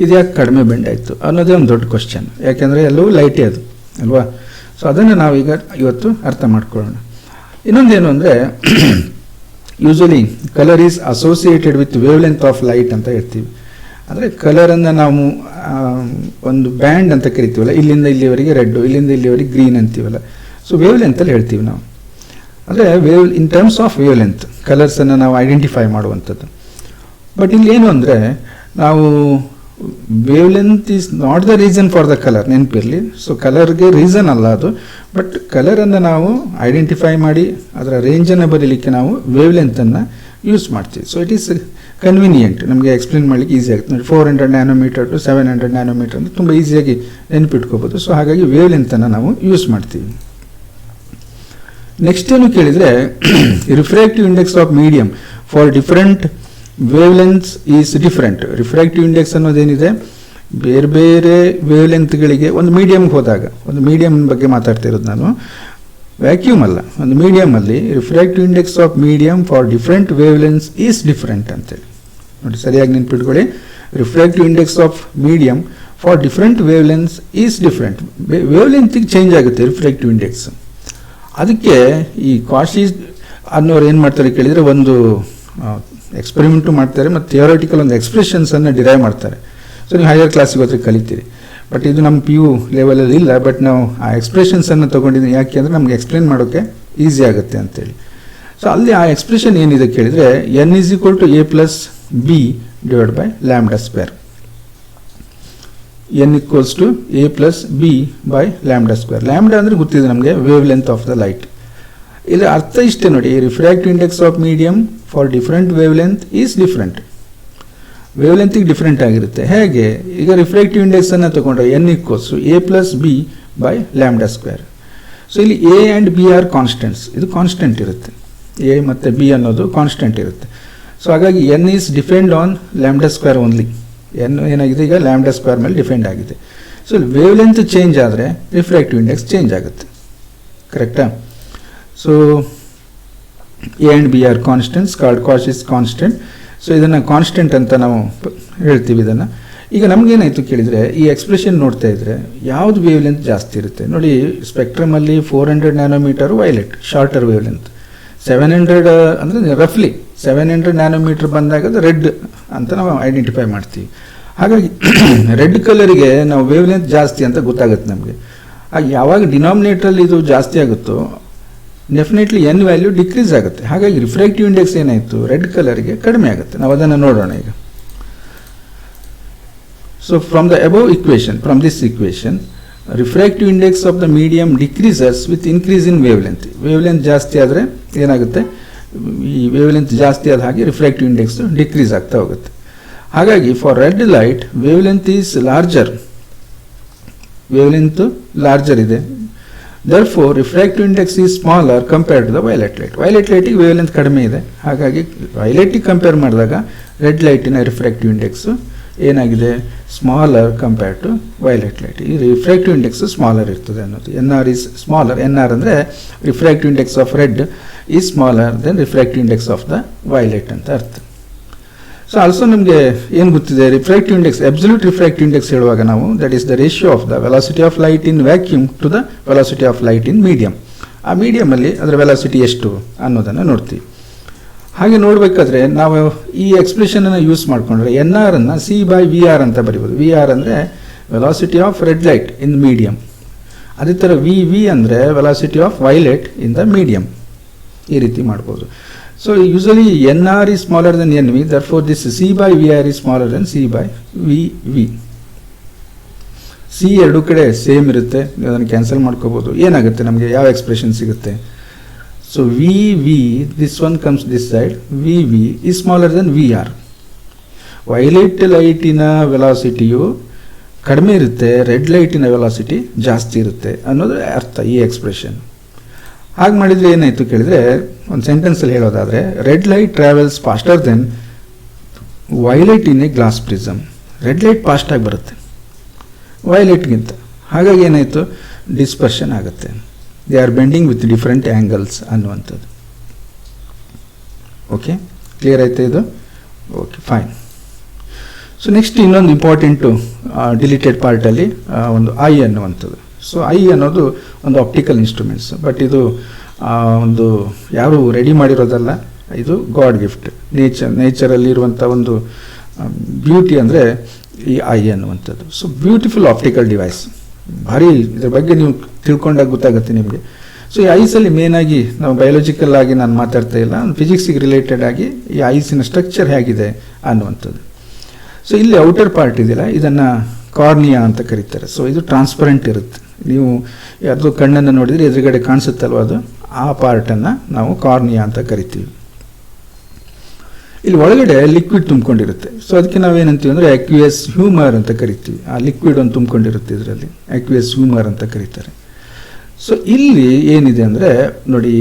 ಇದು ಯಾಕೆ ಕಡಿಮೆ ಬೆಂಡ್ ಆಯಿತು ಅನ್ನೋದೇ ಒಂದು ದೊಡ್ಡ ಕ್ವಶನ್. ಯಾಕೆಂದರೆ ಎಲ್ಲವೂ ಲೈಟೇ ಅದು ಅಲ್ವಾ. ಸೊ ಅದನ್ನು ನಾವೀಗ ಇವತ್ತು ಅರ್ಥ ಮಾಡ್ಕೊಳ್ಳೋಣ. ಇನ್ನೊಂದೇನು ಅಂದರೆ, usually colour is associated with wave length of light ಅಂತ ಹೇಳ್ತೀವಿ. ಅಂದರೆ ಕಲರನ್ನು ನಾವು ಒಂದು ಬ್ಯಾಂಡ್ ಅಂತ ಕರಿತೀವಲ್ಲ, ಇಲ್ಲಿಂದ ಇಲ್ಲಿವರೆಗೆ ರೆಡ್ಡು, ಇಲ್ಲಿಂದ ಇಲ್ಲಿವರೆಗೆ ಗ್ರೀನ್ ಅಂತೀವಲ್ಲ. ಸೊ ವೇವ್ ಲೆಂತಲ್ಲಿ ಹೇಳ್ತೀವಿ ನಾವು. ಅಂದರೆ in terms of wavelength ಕಲರ್ಸನ್ನು ನಾವು ಐಡೆಂಟಿಫೈ ಮಾಡುವಂಥದ್ದು. ಬಟ್ ಇಲ್ಲಿ ಏನು ಅಂದರೆ, ನಾವು wavelength is not the reason for the colour, ನೆನಪಿರಲಿ. ಸೊ ಕಲರ್ಗೆ ರೀಸನ್ ಅಲ್ಲ ಅದು, ಬಟ್ ಕಲರನ್ನು ನಾವು ಐಡೆಂಟಿಫೈ ಮಾಡಿ ಅದರ ರೇಂಜನ್ನು ಬರೀಲಿಕ್ಕೆ ನಾವು ವೇವ್ ಲೆಂತನ್ನು ಯೂಸ್ ಮಾಡ್ತೀವಿ. ಸೊ ಇಟ್ ಈಸ್ ಕನ್ವೀನಿಯೆಂಟ್, ನಮಗೆ ಎಕ್ಸ್ಪ್ಲೇನ್ ಮಾಡಲಿಕ್ಕೆ ಈಸಿ ಆಗುತ್ತೆ ನೋಡಿ. 400 ನ್ಯಾನೋಮೀಟರ್ ಟು 700 ನ್ಯಾನೋಮೀಟರ್ ಅಂತ ತುಂಬ ಈಸಿಯಾಗಿ ನೆನಪಿಟ್ಕೋಬೋದು. ಸೊ ಹಾಗಾಗಿ ವೇವ್ ಲೆಂತನ್ನು ನಾವು ಯೂಸ್ ಮಾಡ್ತೀವಿ. ನೆಕ್ಸ್ಟ್ ಏನು ಕೇಳಿದರೆ, refractive index of medium for different wavelengths is different. Refractive index ಅನ್ನೋದೇನಿದೆ, ಬೇರೆ ಬೇರೆ ವೇವ್ ಲೆಂತ್ಗಳಿಗೆ ಒಂದು ಮೀಡಿಯಮ್ಗೆ ಹೋದಾಗ, ಒಂದು ಮೀಡಿಯಮ್ ಬಗ್ಗೆ ಮಾತಾಡ್ತಿರೋದು ನಾನು, ವ್ಯಾಕ್ಯೂಮ್ ಅಲ್ಲ, ಒಂದು ಮೀಡಿಯಮಲ್ಲಿ refractive index of medium for different wavelengths is different ಅಂತೇಳಿ ನೋಡಿ. ಸರಿಯಾಗಿ ನೆನ್ಪಿಟ್ಕೊಳ್ಳಿ, refractive index of medium for different wavelengths is different. ವೇವ್ ಲೆಂತಿಗೆ ಚೇಂಜ್ ಆಗುತ್ತೆ ರಿಫ್ರಾಕ್ಟಿವ್ ಇಂಡೆಕ್ಸ್. ಅದಕ್ಕೆ ಈ ಕಾಶಿ ಅನ್ನೋರು ಏನು ಮಾಡ್ತಾರೆ ಕೇಳಿದರೆ, ಒಂದು ಎಕ್ಸ್ಪೆರಿಮೆಂಟು ಮಾಡ್ತಾರೆ ಮತ್ತು ಥಿಯೋರಿಟಿಕಲ್ ಒಂದು ಎಕ್ಸ್ಪ್ರೆಷನ್ಸನ್ನು ಡಿರೈವ್ ಮಾಡ್ತಾರೆ. ಸೊ ನೀವು ಹೈಯರ್ ಕ್ಲಾಸಿಗೆ ಹೋದರೆ ಕಲಿತೀರಿ. ಬಟ್ ಇದು ನಮ್ಮ PU ಲೆವೆಲಲ್ಲಿ ಇಲ್ಲ. ಬಟ್ ನಾವು ಆ ಎಕ್ಸ್ಪ್ರೆಷನ್ಸನ್ನು ತೊಗೊಂಡಿದ್ದೀನಿ, ಯಾಕೆ ಅಂದರೆ ನಮ್ಗೆ ಎಕ್ಸ್ಪ್ಲೇನ್ ಮಾಡೋಕ್ಕೆ ಈಸಿ ಆಗುತ್ತೆ ಅಂತೇಳಿ. ಸೊ ಅಲ್ಲಿ ಆ ಎಕ್ಸ್ಪ್ರೆಷನ್ ಏನಿದೆ ಕೇಳಿದರೆ N is equal to A plus B divide by lambda square. N equals to A plus B by lambda square. Lambda ಅಂದರೆ ಗೊತ್ತಿದೆ ನಮಗೆ, wavelength of the light. ಇದರ ಅರ್ಥ ಇಷ್ಟೇ ನೋಡಿ, refractive index of medium for different wavelength is different. ವೇವ್ ಲೆಂತಿಗೆ different ಆಗಿರುತ್ತೆ. ಹೇಗೆ? ಈಗ ರಿಫ್ರಾಕ್ಟಿವ್ ಇಂಡೆಕ್ಸನ್ನು ತಗೊಂಡ್ರೆ N equals A plus B by lambda square. So ಇಲ್ಲಿ A and B are constants, ಇದು ಕಾನ್ಸ್ಟೆಂಟ್ ಇರುತ್ತೆ. ಎ ಮತ್ತು ಬಿ ಅನ್ನೋದು ಕಾನ್ಸ್ಟೆಂಟ್ ಇರುತ್ತೆ. ಸೊ ಹಾಗಾಗಿ N is depend on lambda square only. N ಏನಾಗಿದೆ ಈಗ ಲ್ಯಾಂಬ್ಡಾ ಸ್ಕ್ವೇರ್ ಮೇಲೆ ಡಿಪೆಂಡ್ ಆಗಿದೆ. ಸೊ ವೇವ್ ಲೆಂತ್ ಚೇಂಜ್ ಆದರೆ ರಿಫ್ರಾಕ್ಟಿವ್ ಇಂಡೆಕ್ಸ್ ಚೇಂಜ್ ಆಗುತ್ತೆ. ಕರೆಕ್ಟಾ? So A and B are constants called Cauchy's constant. So ಇದನ್ನು ಕಾನ್ಸ್ಟೆಂಟ್ ಅಂತ ನಾವು ಹೇಳ್ತೀವಿ ಇದನ್ನು. ಈಗ ನಮಗೇನಾಯಿತು ಕೇಳಿದರೆ, ಈ ಎಕ್ಸ್ಪ್ರೆಷನ್ ನೋಡ್ತಾ ಇದ್ದರೆ ಯಾವುದು ವೇವ್ ಲೆಂತ್ ಜಾಸ್ತಿ ಇರುತ್ತೆ ನೋಡಿ. ಸ್ಪೆಕ್ಟ್ರಮಲ್ಲಿ 400 nanometre violet, shorter wave length. 700 ಅಂದರೆ ರಫ್ಲಿ 700 ನ್ಯಾನೋಮೀಟರ್ ಬಂದಾಗ ಅದು ರೆಡ್ ಅಂತ ನಾವು ಐಡೆಂಟಿಫೈ ಮಾಡ್ತೀವಿ. ಹಾಗಾಗಿ ರೆಡ್ ಕಲರಿಗೆ ನಾವು ವೇವ್ ಲೆಂತ್ ಜಾಸ್ತಿ ಅಂತ ಗೊತ್ತಾಗುತ್ತೆ ನಮಗೆ. ಯಾವಾಗ ಡಿನಾಮಿನೇಟ್ರಲ್ಲಿ ಇದು ಜಾಸ್ತಿ ಆಗುತ್ತೋ ಡೆಫಿನೆಟ್ಲಿ ಎನ್ ವ್ಯಾಲ್ಯೂ ಡಿಕ್ರೀಸ್ ಆಗುತ್ತೆ. ಹಾಗಾಗಿ ರಿಫ್ರಾಕ್ಟಿವ್ ಇಂಡೆಕ್ಸ್ ಏನಾಯಿತು ರೆಡ್ ಕಲರಿಗೆ ಕಡಿಮೆ ಆಗುತ್ತೆ. ನಾವು ಅದನ್ನು ನೋಡೋಣ ಈಗ. So from the above equation, from this equation, refractive index of the medium decreases with increase in wave length. Wave length ಜಾಸ್ತಿ ಆದರೆ ಏನಾಗುತ್ತೆ, ಈ ವೇವ್ ಲೆಂತ್ ಜಾಸ್ತಿ ಆದ ಹಾಗೆ ರಿಫ್ರಾಕ್ಟಿವ್ ಇಂಡೆಕ್ಸ್ ಡಿಕ್ರೀಸ್ ಆಗ್ತಾ ಹೋಗುತ್ತೆ. ಹಾಗಾಗಿ for red light wave length is larger, wave length larger ಇದೆ. Therefore, refractive index is smaller compared to the violet light. Violet light ಗೆ ವೇವ್ ಲೆಂತ್ ಕಡಿಮೆ ಇದೆ. ಹಾಗಾಗಿ ವೈಲೆಟ್ಗೆ ಕಂಪೇರ್ ಮಾಡಿದಾಗ ರೆಡ್ ಲೈಟಿನ ರಿಫ್ರಾಕ್ಟಿವ್ ಇಂಡೆಕ್ಸು ಏನಾಗಿದೆ, smaller compare to violet light. ಈ ರಿಫ್ರಾಕ್ಟಿವ್ ಇಂಡೆಕ್ಸ್ ಸ್ಮಾಲರ್ ಇರ್ತದೆ ಅನ್ನೋದು. N R is smaller. N R ಅಂದರೆ refractive index of red is smaller then refractive index of the violet ಅಂತ ಅರ್ಥ. ಸೊ ಆಲ್ಸೋ ನಮಗೆ ಏನು ಗೊತ್ತಿದೆ, refractive index, absolute refractive index ಹೇಳುವಾಗ ನಾವು that is the ratio of the velocity of light in vacuum to the velocity of light in medium. ಆ ಮೀಡಿಯಮಲ್ಲಿ ಅದರ ವೆಲಾಸಿಟಿ ಎಷ್ಟು ಅನ್ನೋದನ್ನು ನೋಡ್ತೀವಿ. ಹಾಗೆ ನೋಡಬೇಕಾದ್ರೆ ನಾವು ಈ ಎಕ್ಸ್ಪ್ರೆಷನನ್ನು ಯೂಸ್ ಮಾಡಿಕೊಂಡ್ರೆ ಎನ್ ಆರ್ ಅನ್ನು ಸಿ ಬೈ ವಿ ಆರ್ ಅಂತ ಬರಿಬೋದು. ವಿ ಆರ್ ಅಂದರೆ velocity of red light in medium. ಅದೇ ಥರ ವಿ ವಿ ಅಂದರೆ velocity of violet in the medium. ಈ ರೀತಿ ಮಾಡ್ಬೋದು. So usually NR is smaller than NV, therefore this C by VR is smaller than C by VV. C ಎರಡು ಕಡೆ same ಇರುತ್ತೆ, ಅದನ್ನು ಕ್ಯಾನ್ಸಲ್ ಮಾಡ್ಕೋಬೋದು. ಏನಾಗುತ್ತೆ ನಮಗೆ, ಯಾವ ಎಕ್ಸ್ಪ್ರೆಷನ್ ಸಿಗುತ್ತೆ? So V V, this one comes this side, V V is smaller than V R. Violet ಲೈಟಿನ ವೆಲಾಸಿಟಿಯು ಕಡಿಮೆ ಇರುತ್ತೆ, ರೆಡ್ ಲೈಟಿನ ವೆಲಾಸಿಟಿ ಜಾಸ್ತಿ ಇರುತ್ತೆ ಅನ್ನೋದು ಅರ್ಥ ಈ ಎಕ್ಸ್ಪ್ರೆಷನ್. ಹಾಗೆ ಮಾಡಿದರೆ ಏನಾಯಿತು ಕೇಳಿದರೆ, ಒಂದು ಸೆಂಟೆನ್ಸಲ್ಲಿ ಹೇಳೋದಾದರೆ, red light travels faster then violet in a glass prism. Red light ಫಾಸ್ಟಾಗಿ ಬರುತ್ತೆ ವೈಲೆಟ್ಗಿಂತ. ಹಾಗಾಗಿ ಏನಾಯಿತು, ಡಿಸ್ಪರ್ಷನ್ ಆಗುತ್ತೆ. They are bending with different angles ಅನ್ನುವಂಥದ್ದು. ಓಕೆ, ಕ್ಲಿಯರ್ ಆಯಿತಾ ಇದು? Okay, fine. ಸೊ ನೆಕ್ಸ್ಟ್ ಇನ್ನೊಂದು ಇಂಪಾರ್ಟೆಂಟು ಡಿಲೀಟೆಡ್ ಪಾರ್ಟಲ್ಲಿ ಒಂದು ಐ ಅನ್ನುವಂಥದ್ದು. ಸೊ ಐ ಅನ್ನೋದು ಒಂದು ಆಪ್ಟಿಕಲ್ ಇನ್ಸ್ಟ್ರೂಮೆಂಟ್ಸ್, ಬಟ್ ಇದು ಒಂದು ಯಾರು ರೆಡಿ ಮಾಡಿರೋದಲ್ಲ, ಇದು ಗಾಡ್ ಗಿಫ್ಟ್. ನೇಚರಲ್ಲಿರುವಂಥ ಒಂದು ಬ್ಯೂಟಿ ಅಂದರೆ ಈ ಐ ಅನ್ನುವಂಥದ್ದು. ಸೊ ಬ್ಯೂಟಿಫುಲ್ ಆಪ್ಟಿಕಲ್ ಡಿವೈಸ್, ಭಾರಿ ಇದ್ರ ಬಗ್ಗೆ ನೀವು ತಿಳ್ಕೊಂಡಾಗ ಗೊತ್ತಾಗುತ್ತೆ ನಿಮಗೆ. ಸೊ ಈ ಐಸಲ್ಲಿ ಮೇನಾಗಿ ನಾವು ಬಯೋಲಾಜಿಕಲ್ ಆಗಿ ನಾನು ಮಾತಾಡ್ತಾ ಇಲ್ಲ, ಫಿಸಿಕ್ಸಿಗೆ ರಿಲೇಟೆಡ್ ಆಗಿ ಈ ಐಸಿನ ಸ್ಟ್ರಕ್ಚರ್ ಹೇಗಿದೆ ಅನ್ನುವಂಥದ್ದು. ಸೊ ಇಲ್ಲಿ ಔಟರ್ ಪಾರ್ಟ್ ಇದೆಯಲ್ಲ, ಇದನ್ನು ಕಾರ್ನಿಯಾ ಅಂತ ಕರೀತಾರೆ. ಸೊ ಇದು ಟ್ರಾನ್ಸ್ಪರೆಂಟ್ ಇರುತ್ತೆ. ನೀವು ಯಾರ್ದು ಕಣ್ಣನ್ನು ನೋಡಿದರೆ ಎದುರುಗಡೆ ಕಾಣಿಸುತ್ತಲ್ವ, ಅದು ಆ ಪಾರ್ಟನ್ನು ನಾವು ಕಾರ್ನಿಯಾ ಅಂತ ಕರಿತೀವಿ. ಇಲ್ಲಿ ಒಳಗಡೆ ಲಿಕ್ವಿಡ್ ತುಂಬಿಕೊಂಡಿರುತ್ತೆ. ಸೊ ಅದಕ್ಕೆ ನಾವೇನಂತೀವಿ ಅಂದರೆ ಅಕ್ವಿಯಸ್ ಹ್ಯೂಮರ್ ಅಂತ ಕರಿತೀವಿ. ಆ ಲಿಕ್ವಿಡ್ ಒಂದು ತುಂಬಿಕೊಂಡಿರುತ್ತೆ, ಇದರಲ್ಲಿ ಅಕ್ವಿಯಸ್ ಹ್ಯೂಮರ್ ಅಂತ ಕರೀತಾರೆ. ಸೊ ಇಲ್ಲಿ ಏನಿದೆ ಅಂದರೆ ನೋಡಿ,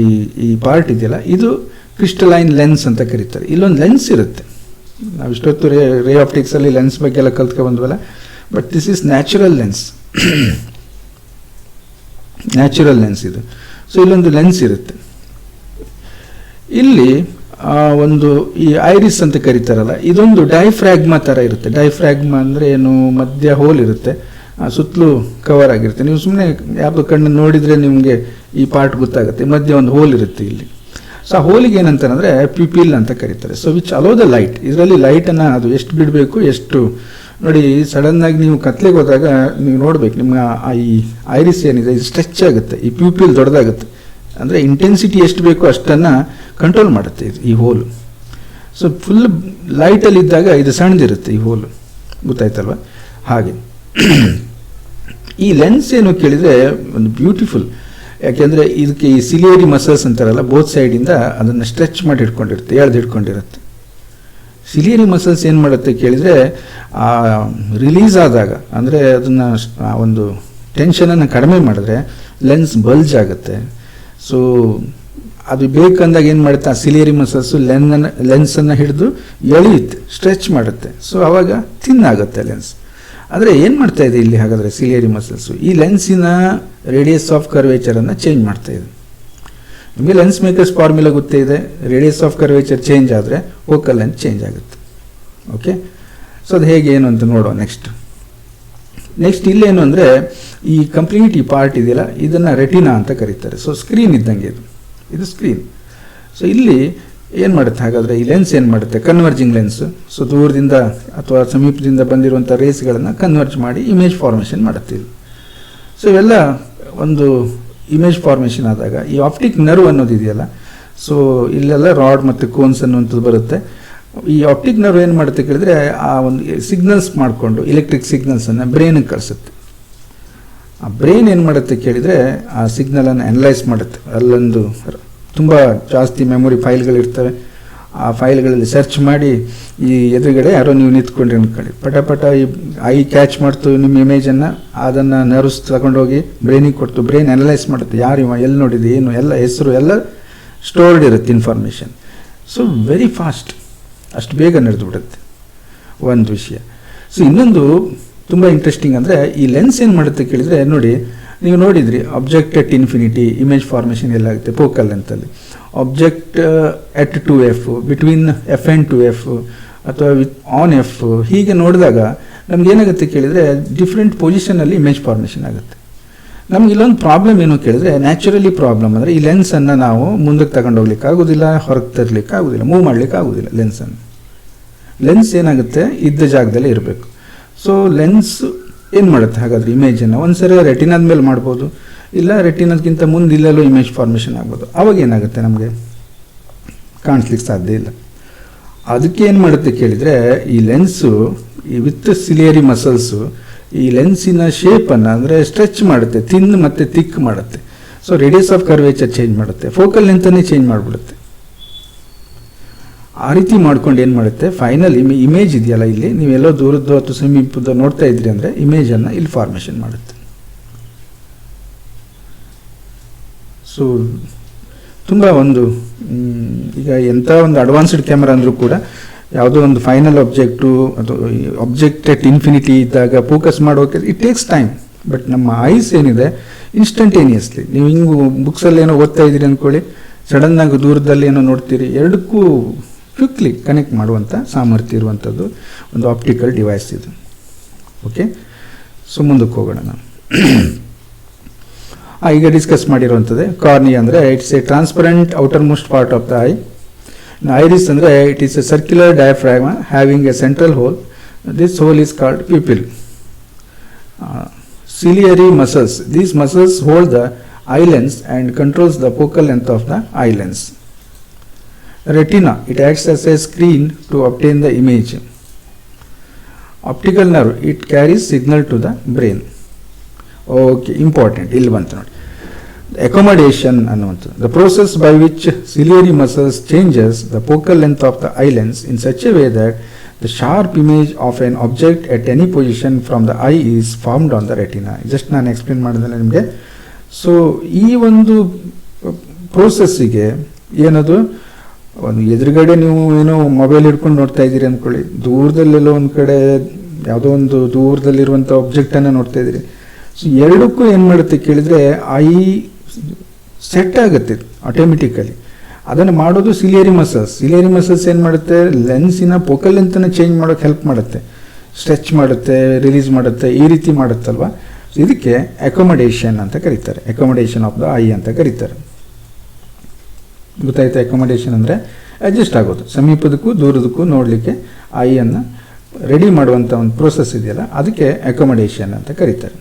ಈ ಪಾರ್ಟ್ ಇದೆಯಲ್ಲ, ಇದು ಕ್ರಿಸ್ಟಲೈನ್ ಲೆನ್ಸ್ ಅಂತ ಕರೀತಾರೆ. ಇಲ್ಲೊಂದು ಲೆನ್ಸ್ ಇರುತ್ತೆ. ನಾವು ಇಷ್ಟೊತ್ತು ರೇ ಆಪ್ಟಿಕ್ಸಲ್ಲಿ ಲೆನ್ಸ್ ಬಗ್ಗೆ ಎಲ್ಲ ಕಲ್ತ್ಕೊ ಬಂದ್ವಲ್ಲ, but this is natural lens. Natural lens ಇದು. ಸೊ ಇಲ್ಲೊಂದು ಲೆನ್ಸ್ ಇರುತ್ತೆ. ಇಲ್ಲಿ ಒಂದು ಈ ಐರಿಸ್ ಅಂತ ಕರೀತಾರಲ್ಲ, ಇದೊಂದು ಡೈಫ್ರಾಗ್ಮಾ ಥರ ಇರುತ್ತೆ. ಡೈಫ್ರಾಗ್ಮಾ ಅಂದರೆ ಏನು, ಮಧ್ಯ ಹೋಲ್ ಇರುತ್ತೆ, ಸುತ್ತಲೂ ಕವರ್ ಆಗಿರುತ್ತೆ. ನೀವು ಸುಮ್ಮನೆ ಯಾವುದು ಕಣ್ಣು ನೋಡಿದರೆ ನಿಮಗೆ ಈ ಪಾರ್ಟ್ ಗೊತ್ತಾಗುತ್ತೆ. ಮಧ್ಯ ಒಂದು ಹೋಲ್ ಇರುತ್ತೆ ಇಲ್ಲಿ. ಸೊ ಆ ಹೋಲಿಗೆ ಏನಂತಂದರೆ ಪ್ಯೂಪಿಲ್ ಅಂತ ಕರೀತಾರೆ. So which allow the light. ಇದರಲ್ಲಿ ಲೈಟನ್ನು ಅದು ಎಷ್ಟು ಬಿಡಬೇಕು, ಎಷ್ಟು ನೋಡಿ, ಸಡನ್ನಾಗಿ ನೀವು ಕತ್ಲೆಗೆ ಹೋದಾಗ ನೀವು ನೋಡಬೇಕು, ನಿಮ್ಮ ಈ ಐರಿಸ್ ಏನಿದೆ ಇದು ಸ್ಟ್ರೆಚ್ ಆಗುತ್ತೆ, ಈ ಪ್ಯೂಪಿಲ್ ದೊಡ್ಡದಾಗುತ್ತೆ. ಅಂದರೆ ಇಂಟೆನ್ಸಿಟಿ ಎಷ್ಟು ಬೇಕೋ ಅಷ್ಟನ್ನು ಕಂಟ್ರೋಲ್ ಮಾಡುತ್ತೆ ಇದು, ಈ ಹೋಲು. ಸೊ ಫುಲ್ ಲೈಟಲ್ಲಿ ಇದ್ದಾಗ ಇದು ಸಣ್ಣದಿರುತ್ತೆ ಈ ಹೋಲು, ಗೊತ್ತಾಯ್ತಲ್ವ? ಹಾಗೆ ಈ ಲೆನ್ಸ್ ಏನು ಕೇಳಿದರೆ ಒಂದು ಬ್ಯೂಟಿಫುಲ್, ಯಾಕೆಂದರೆ ಇದಕ್ಕೆ ಈ ಸಿಲಿಯರಿ ಮಸಲ್ಸ್ ಅಂತಾರಲ್ಲ, ಬೋತ್ ಸೈಡಿಂದ ಅದನ್ನು ಸ್ಟ್ರೆಚ್ ಮಾಡಿ ಹಿಡ್ಕೊಂಡಿರುತ್ತೆ, ಎಳ್ದು ಹಿಡ್ಕೊಂಡಿರುತ್ತೆ. ಸಿಲಿಯರಿ ಮಸಲ್ಸ್ ಏನು ಮಾಡುತ್ತೆ ಕೇಳಿದರೆ, ರಿಲೀಸ್ ಆದಾಗ ಅಂದರೆ ಅದನ್ನು ಒಂದು ಟೆನ್ಷನನ್ನು ಕಡಿಮೆ ಮಾಡಿದ್ರೆ ಲೆನ್ಸ್ ಬಲ್ಜ್ ಆಗುತ್ತೆ. ಸೊ ಅದು ಬೇಕಂದಾಗ ಏನು ಮಾಡುತ್ತೆ, ಆ ಸಿಲಿಯರಿ ಮಸಲ್ಸು ಲೆನ್ಸನ್ನು ಹಿಡಿದು ಎಳೆಯುತ್ತೆ, ಸ್ಟ್ರೆಚ್ ಮಾಡುತ್ತೆ. ಸೊ ಆವಾಗ ತಿನ್ನಾಗುತ್ತೆ ಲೆನ್ಸ್. ಆದರೆ ಏನು ಮಾಡ್ತಾ ಇದೆ ಇಲ್ಲಿ ಹಾಗಾದರೆ ಸಿಲಿಯರಿ ಮಸಲ್ಸು, ಈ ಲೆನ್ಸಿನ ರೇಡಿಯಸ್ ಆಫ್ ಕರ್ವೇಚರನ್ನು ಚೇಂಜ್ ಮಾಡ್ತಾ ಇದೆ. ನಿಮಗೆ ಲೆನ್ಸ್ ಮೇಕರ್ಸ್ ಫಾರ್ಮುಲಾ ಗೊತ್ತೇ ಇದೆ, ರೇಡಿಯಸ್ ಆಫ್ ಕರ್ವೇಚರ್ ಚೇಂಜ್ ಆದರೆ ಫೋಕಲ್ ಲೆಂತ್ ಚೇಂಜ್ ಆಗುತ್ತೆ. ಓಕೆ, ಸೊ ಅದು ಹೇಗೆ ಏನು ಅಂತ ನೋಡುವ ನೆಕ್ಸ್ಟ್ ಇಲ್ಲೇನು ಅಂದರೆ, ಈ ಕಂಪ್ಲೀಟ್ ಈ ಪಾರ್ಟ್ ಇದೆಯಲ್ಲ, ಇದನ್ನು ರೆಟಿನಾ ಅಂತ ಕರೀತಾರೆ. ಸೊ ಸ್ಕ್ರೀನ್ ಇದ್ದಂಗೆ ಇದು ಸ್ಕ್ರೀನ್. ಸೊ ಇಲ್ಲಿ ಏನು ಮಾಡುತ್ತೆ ಹಾಗಾದರೆ, ಈ ಲೆನ್ಸ್ ಏನು ಮಾಡುತ್ತೆ, ಕನ್ವರ್ಜಿಂಗ್ ಲೆನ್ಸ್. ಸೊ ದೂರದಿಂದ ಅಥವಾ ಸಮೀಪದಿಂದ ಬಂದಿರುವಂಥ ರೇಸ್ಗಳನ್ನು ಕನ್ವರ್ಜ್ ಮಾಡಿ ಇಮೇಜ್ ಫಾರ್ಮೇಷನ್ ಮಾಡುತ್ತೆ ಇದು. ಸೊ ಇವೆಲ್ಲ ಒಂದು ಇಮೇಜ್ ಫಾರ್ಮೇಷನ್ ಆದಾಗ ಈ ಆಪ್ಟಿಕ್ ನರ್ವ್ ಅನ್ನೋದು ಇದೆಯಲ್ಲ, ಸೊ ಇಲ್ಲೆಲ್ಲ ರಾಡ್ ಮತ್ತು ಕೋನ್ಸ್ ಅನ್ನುವಂಥದ್ದು ಬರುತ್ತೆ. ಈ ಆಪ್ಟಿಕ್ ನರ್ವ್ ಏನು ಮಾಡುತ್ತೆ ಕೇಳಿದ್ರೆ, ಆ ಒಂದು ಸಿಗ್ನಲ್ಸ್ ಮಾಡಿಕೊಂಡು ಎಲೆಕ್ಟ್ರಿಕ್ ಸಿಗ್ನಲ್ಸನ್ನು ಬ್ರೈನಿಗೆ ಕಳಿಸುತ್ತೆ. ಆ ಬ್ರೈನ್ ಏನು ಮಾಡುತ್ತೆ ಕೇಳಿದರೆ, ಆ ಸಿಗ್ನಲನ್ನು ಅನಲೈಸ್ ಮಾಡುತ್ತೆ. ಅಲ್ಲೊಂದು ತುಂಬ ಜಾಸ್ತಿ ಮೆಮೊರಿ ಫೈಲ್ಗಳಿರ್ತವೆ. ಆ ಫೈಲ್ಗಳಲ್ಲಿ ಸರ್ಚ್ ಮಾಡಿ ಈ ಎದುರುಗಡೆ ಯಾರೋ ನೀವು ನಿಂತ್ಕೊಂಡ್ರಿ ಅಂದ್ಕೊಳ್ಳಿ, ಪಟ ಈ ಐ ಕ್ಯಾಚ್ ಮಾಡ್ತು ನಿಮ್ಮ ಇಮೇಜನ್ನು, ಅದನ್ನು ನರ್ವ್ಸ್ ತಗೊಂಡೋಗಿ ಬ್ರೈನಿಗೆ ಕೊಡ್ತು. ಬ್ರೈನ್ ಅನಲೈಸ್ ಮಾಡುತ್ತೆ, ಯಾರು ಇವ, ಎಲ್ಲಿ ನೋಡಿದೆ, ಏನು, ಎಲ್ಲ ಹೆಸರು ಎಲ್ಲ ಸ್ಟೋರ್ಡ್ ಇರುತ್ತೆ ಇನ್ಫಾರ್ಮೇಷನ್. ಸೊ ವೆರಿ ಫಾಸ್ಟ್, ಅಷ್ಟು ಬೇಗ ನಡೆದು ಬಿಡುತ್ತೆ ಒಂದು ವಿಷಯ. ಸೊ ಇನ್ನೊಂದು ತುಂಬ ಇಂಟ್ರೆಸ್ಟಿಂಗ್ ಅಂದರೆ, ಈ ಲೆನ್ಸ್ ಏನು ಮಾಡುತ್ತೆ ಕೇಳಿದರೆ, ನೋಡಿ ನೀವು ನೋಡಿದ್ರಿ object at infinity image formation ಎಲ್ಲಾಗುತ್ತೆ ಫೋಕಲ್ ಲೆಂತಲ್ಲಿ. Object at 2f, between f and 2f, ಅಥವಾ ಆನ್ f, ಹೀಗೆ ನೋಡಿದಾಗ ನಮ್ಗೆ ಏನಾಗುತ್ತೆ ಕೇಳಿದರೆ, ಡಿಫ್ರೆಂಟ್ ಪೊಸಿಷನಲ್ಲಿ ಇಮೇಜ್ ಫಾರ್ಮೇಷನ್ ಆಗುತ್ತೆ. ನಮ್ಗೆ ಇಲ್ಲೊಂದು ಪ್ರಾಬ್ಲಮ್ ಏನು ಕೇಳಿದ್ರೆ, ನ್ಯಾಚುರಲಿ ಪ್ರಾಬ್ಲಮ್ ಅಂದರೆ, ಈ ಲೆನ್ಸನ್ನು ನಾವು ಮುಂದಕ್ಕೆ ತಗೊಂಡು ಹೋಗ್ಲಿಕ್ಕೆ ಆಗೋದಿಲ್ಲ, ಹೊರಗೆ ತರಲಿಕ್ಕೆ ಆಗೋದಿಲ್ಲ, ಮೂವ್ ಮಾಡಲಿಕ್ಕೆ ಆಗೋದಿಲ್ಲ ಲೆನ್ಸನ್ನು. ಲೆನ್ಸ್ ಏನಾಗುತ್ತೆ, ಇದ್ದ ಜಾಗದಲ್ಲೇ ಇರಬೇಕು. ಸೊ ಲೆನ್ಸ್ ಏನು ಮಾಡುತ್ತೆ ಹಾಗಾದರೆ, ಇಮೇಜನ್ನು ಒಂದ್ಸರಿ ರೆಟಿನಾದ ಮೇಲೆ ಮಾಡ್ಬೋದು, ಇಲ್ಲ ರೆಟಿನಾದ್ಗಿಂತ ಮುಂದೆ ಇಲ್ಲೆಲ್ಲೋ ಇಮೇಜ್ ಫಾರ್ಮೇಷನ್ ಆಗ್ಬೋದು. ಆವಾಗ ಏನಾಗುತ್ತೆ, ನಮಗೆ ಕಾಣಿಸ್ಲಿಕ್ಕೆ ಸಾಧ್ಯ ಇಲ್ಲ. ಅದಕ್ಕೆ ಏನು ಮಾಡುತ್ತೆ ಕೇಳಿದರೆ, ಈ ಲೆನ್ಸು ಈ ವಿತ್ ಸಿಲಿಯರಿ ಮಸಲ್ಸು ಈ ಲೆನ್ಸಿನ ಶೇಪನ್ನು ಅಂದರೆ ಸ್ಟ್ರೆಚ್ ಮಾಡುತ್ತೆ, ಥಿನ್ ಮತ್ತು ಥಿಕ್ ಮಾಡುತ್ತೆ. So radius of curvature change ಮಾಡುತ್ತೆ, ಫೋಕಲ್ ಲೆಂತನ್ನೇ ಚೇಂಜ್ ಮಾಡಿಬಿಡುತ್ತೆ. ಆ ರೀತಿ ಮಾಡ್ಕೊಂಡು ಏನು ಮಾಡುತ್ತೆ, ಫೈನಲ್ ಇಮೇಜ್ ಇದೆಯಲ್ಲ, ಇಲ್ಲಿ ನೀವೆಲ್ಲೋ ದೂರದ್ದು ಅಥವಾ ಸಮೀಪದ ನೋಡ್ತಾ ಇದ್ರಿ ಅಂದರೆ ಇಮೇಜನ್ನು ಇಲ್ಲಿ ಫಾರ್ಮೇಷನ್ ಮಾಡುತ್ತೆ. ಸೊ ತುಂಬ ಒಂದು ಈಗ ಎಂಥ ಒಂದು ಅಡ್ವಾನ್ಸ್ಡ್ ಕ್ಯಾಮ್ರಾ ಅಂದರೂ ಕೂಡ ಯಾವುದೋ ಒಂದು ಫೈನಲ್ ಆಬ್ಜೆಕ್ಟು ಅಥವಾ ಆಬ್ಜೆಕ್ಟ್ ಎಟ್ ಇನ್ಫಿನಿಟಿ ಇದ್ದಾಗ ಫೋಕಸ್ ಮಾಡೋಕೆ ಇಟ್ ಟೇಕ್ಸ್ ಟೈಮ್. ಬಟ್ ನಮ್ಮ ಐಸ್ ಏನಿದೆ ಇನ್ಸ್ಟಂಟೇನಿಯಸ್ಲಿ, ನೀವು ಹಿಂಗೆ ಬುಕ್ಸಲ್ಲಿ ಏನೋ ಓದ್ತಾ ಇದ್ದೀರಿ ಅಂದ್ಕೊಳ್ಳಿ, ಸಡನ್ನಾಗಿ ದೂರದಲ್ಲಿ ಏನೋ ನೋಡ್ತೀರಿ, ಎರಡಕ್ಕೂ ಕ್ವಿಕ್ಲಿ ಕನೆಕ್ಟ್ ಮಾಡುವಂಥ ಸಾಮರ್ಥ್ಯ ಇರುವಂಥದ್ದು ಒಂದು ಆಪ್ಟಿಕಲ್ ಡಿವೈಸ್ ಇದು. ಓಕೆ, ಸೊ ಮುಂದಕ್ಕೆ ಹೋಗೋಣ ನಾವು. ಈಗ ಡಿಸ್ಕಸ್ ಮಾಡಿರುವಂಥದ್ದೇ ಕಾರ್ನಿಯಾ ಅಂದರೆ, it's a transparent outermost part of the eye. Iris ಅಂದರೆ, it is a circular diaphragm having a central hole. This hole is called pupil. Ciliary muscles. These muscles hold the eye lens and controls the focal length of the eye lens. Retina, it acts as a screen to obtain the image. Optical nerve, it carries signal to the brain. Okay, important. ಇಲ್ಲಿ ಬಂತು ನೋಡಿ. Accommodation ಅನ್ನುವಂಥದ್ದು, the process by which ciliary muscles changes the focal length of the eye lens in such a way that the sharp image of an object at any position from the eye is formed on the retina. Just ನಾನು explain ಮಾಡಿದ್ರೆ ನಿಮಗೆ. So ಈ ಒಂದು ಪ್ರೋಸೆಸ್ಸಿಗೆ ಏನದು, ಒಂದು ಎದುರುಗಡೆ ನೀವು ಏನೋ ಮೊಬೈಲ್ ಹಿಡ್ಕೊಂಡು ನೋಡ್ತಾ ಇದ್ದೀರಿ ಅಂದ್ಕೊಳ್ಳಿ, ದೂರದಲ್ಲೆಲ್ಲೋ ಒಂದು ಕಡೆ ಯಾವುದೋ ಒಂದು ದೂರದಲ್ಲಿರುವಂಥ ಆಬ್ಜೆಕ್ಟನ್ನು ನೋಡ್ತಾ ಇದ್ದೀರಿ. ಸೊ ಎರಡಕ್ಕೂ ಏನು ಮಾಡುತ್ತೆ ಕೇಳಿದರೆ, ಐ ಸೆಟ್ ಆಗುತ್ತೆ ಆಟೋಮೆಟಿಕಲಿ. ಅದನ್ನು ಮಾಡೋದು ಸಿಲಿಯರಿ ಮಸಲ್ಸ್. ಸಿಲಿಯರಿ ಮಸಲ್ಸ್ ಏನು ಮಾಡುತ್ತೆ, ಲೆನ್ಸಿನ ಫೋಕಲ್ ಲೆಂತನ್ನು ಚೇಂಜ್ ಮಾಡೋಕ್ಕೆ ಹೆಲ್ಪ್ ಮಾಡುತ್ತೆ, ಸ್ಟ್ರೆಚ್ ಮಾಡುತ್ತೆ, ರಿಲೀಸ್ ಮಾಡುತ್ತೆ, ಈ ರೀತಿ ಮಾಡುತ್ತಲ್ವ. ಇದಕ್ಕೆ ಅಕೊಮಡೇಷನ್ ಅಂತ ಕರೀತಾರೆ, ಅಕೊಮಡೇಷನ್ ಆಫ್ ದ ಐ ಅಂತ ಕರೀತಾರೆ. ಗೊತ್ತಾಯ್ತು? ಅಕೊಮಡೇಷನ್ ಅಂದರೆ ಅಡ್ಜಸ್ಟ್ ಆಗೋದು, ಸಮೀಪದಕ್ಕೂ ದೂರದಕ್ಕೂ ನೋಡಲಿಕ್ಕೆ ಐಯನ್ನು ರೆಡಿ ಮಾಡುವಂಥ ಒಂದು ಪ್ರೋಸೆಸ್ ಇದೆಯಲ್ಲ, ಅದಕ್ಕೆ ಅಕೊಮಡೇಷನ್ ಅಂತ ಕರೀತಾರೆ.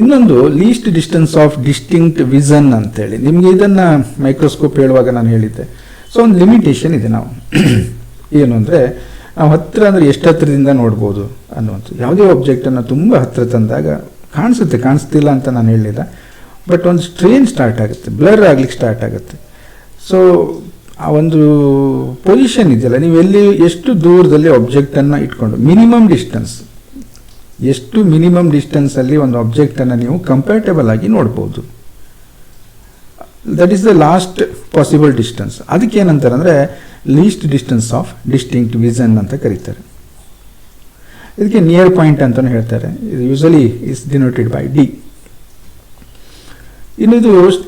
ಇನ್ನೊಂದು least distance of distinct vision ಅಂತೇಳಿ, ನಿಮಗೆ ಇದನ್ನು ಮೈಕ್ರೋಸ್ಕೋಪ್ ಹೇಳುವಾಗ ನಾನು ಹೇಳಿದ್ದೆ. ಸೊ ಒಂದು ಲಿಮಿಟೇಷನ್ ಇದೆ. ನಾವು ಏನು ಅಂದರೆ, ನಾವು ಹತ್ತಿರ ಅಂದರೆ ಎಷ್ಟು ಹತ್ತಿರದಿಂದ ನೋಡ್ಬೋದು ಅನ್ನುವಂಥದ್ದು. ಯಾವುದೇ ಆಬ್ಜೆಕ್ಟನ್ನು ತುಂಬ ಹತ್ತಿರ ತಂದಾಗ ಕಾಣಿಸ್ತಿಲ್ಲ ಅಂತ ನಾನು ಹೇಳಿಲ್ಲ, ಬಟ್ ಒಂದು ಸ್ಟ್ರೇನ್ ಸ್ಟಾರ್ಟ್ ಆಗುತ್ತೆ, ಬ್ಲರ್ ಆಗ್ಲಿಕ್ಕೆ ಸ್ಟಾರ್ಟ್ ಆಗುತ್ತೆ. ಸೊ ಆ ಒಂದು ಪೊಸಿಷನ್ ಇದೆಯಲ್ಲ, ನೀವು ಎಲ್ಲಿ ಎಷ್ಟು ದೂರದಲ್ಲಿ ಆಬ್ಜೆಕ್ಟನ್ನು ಇಟ್ಕೊಂಡು ಮಿನಿಮಮ್ ಡಿಸ್ಟೆನ್ಸಲ್ಲಿ ಒಂದು ಆಬ್ಜೆಕ್ಟನ್ನು ನೀವು ಕಂಫರ್ಟೇಬಲ್ ಆಗಿ ನೋಡ್ಬೋದು. That is the last possible distance. ಅದಕ್ಕೆ ಏನಂತಾರೆ ಅಂದರೆ least distance of distinct vision ಅಂತ ಕರೀತಾರೆ. ಇದಕ್ಕೆ ನಿಯರ್ ಪಾಯಿಂಟ್ ಅಂತಲೂ ಹೇಳ್ತಾರೆ. ಇದು usually is denoted by D. ಇನ್ನು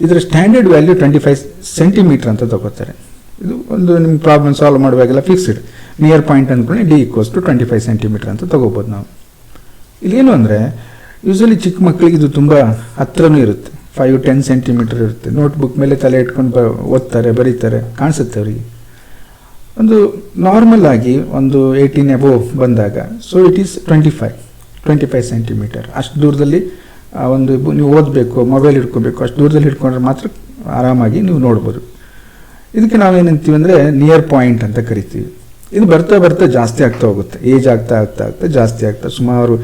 ಇದರ ಸ್ಟ್ಯಾಂಡರ್ಡ್ ವ್ಯಾಲ್ಯೂ 25 ಸೆಂಟಿಮೀಟರ್ ಅಂತ ತಗೋತಾರೆ. ಇದು ಒಂದು ನಿಮ್ಮ ಪ್ರಾಬ್ಲಮ್ ಸಾಲ್ವ್ ಮಾಡುವಾಗೆಲ್ಲ ಫಿಕ್ಸ್ಡ್ ನಿಯರ್ ಪಾಯಿಂಟ್ ಅಂದ್ಕೊಂಡು ಡಿ ಈಕ್ವಲ್ಸ್ ಟು 25 ಸೆಂಟಿಮೀಟರ್ ಅಂತ ತಗೋಬೋದು ನಾವು. ಇಲ್ಲೇನು ಅಂದರೆ ಯೂಸಲಿ ಚಿಕ್ಕ ಮಕ್ಕಳಿಗೆ ಇದು ತುಂಬ ಹತ್ರನೂ ಇರುತ್ತೆ, 5-10 ಸೆಂಟಿಮೀಟರ್ ಇರುತ್ತೆ. ನೋಟ್ಬುಕ್ ಮೇಲೆ ತಲೆ ಇಟ್ಕೊಂಡು ಓದ್ತಾರೆ, ಬರೀತಾರೆ, ಕಾಣಿಸುತ್ತೆ ಅವರಿಗೆ. ಒಂದು ನಾರ್ಮಲ್ ಆಗಿ ಒಂದು 18 ಅಬೋವ್ ಬಂದಾಗ ಸೊ ಇಟ್ ಈಸ್ 25 ಸೆಂಟಿಮೀಟರ್. ಅಷ್ಟು ದೂರದಲ್ಲಿ ಒಂದು ನೀವು ಓದಬೇಕು, ಮೊಬೈಲ್ ಹಿಡ್ಕೋಬೇಕು, ಅಷ್ಟು ದೂರದಲ್ಲಿ ಹಿಡ್ಕೊಂಡ್ರೆ ಮಾತ್ರ ಆರಾಮಾಗಿ ನೀವು ನೋಡ್ಬೋದು. ಇದಕ್ಕೆ ನಾವೇನಂತೀವಿ ಅಂದರೆ ನಿಯರ್ ಪಾಯಿಂಟ್ ಅಂತ ಕರಿತೀವಿ. ಇದು ಬರ್ತಾ ಬರ್ತಾ ಜಾಸ್ತಿ ಆಗ್ತಾ ಹೋಗುತ್ತೆ, ಏಜ್ ಆಗ್ತಾ ಜಾಸ್ತಿ ಆಗ್ತಾ. ಸುಮಾರು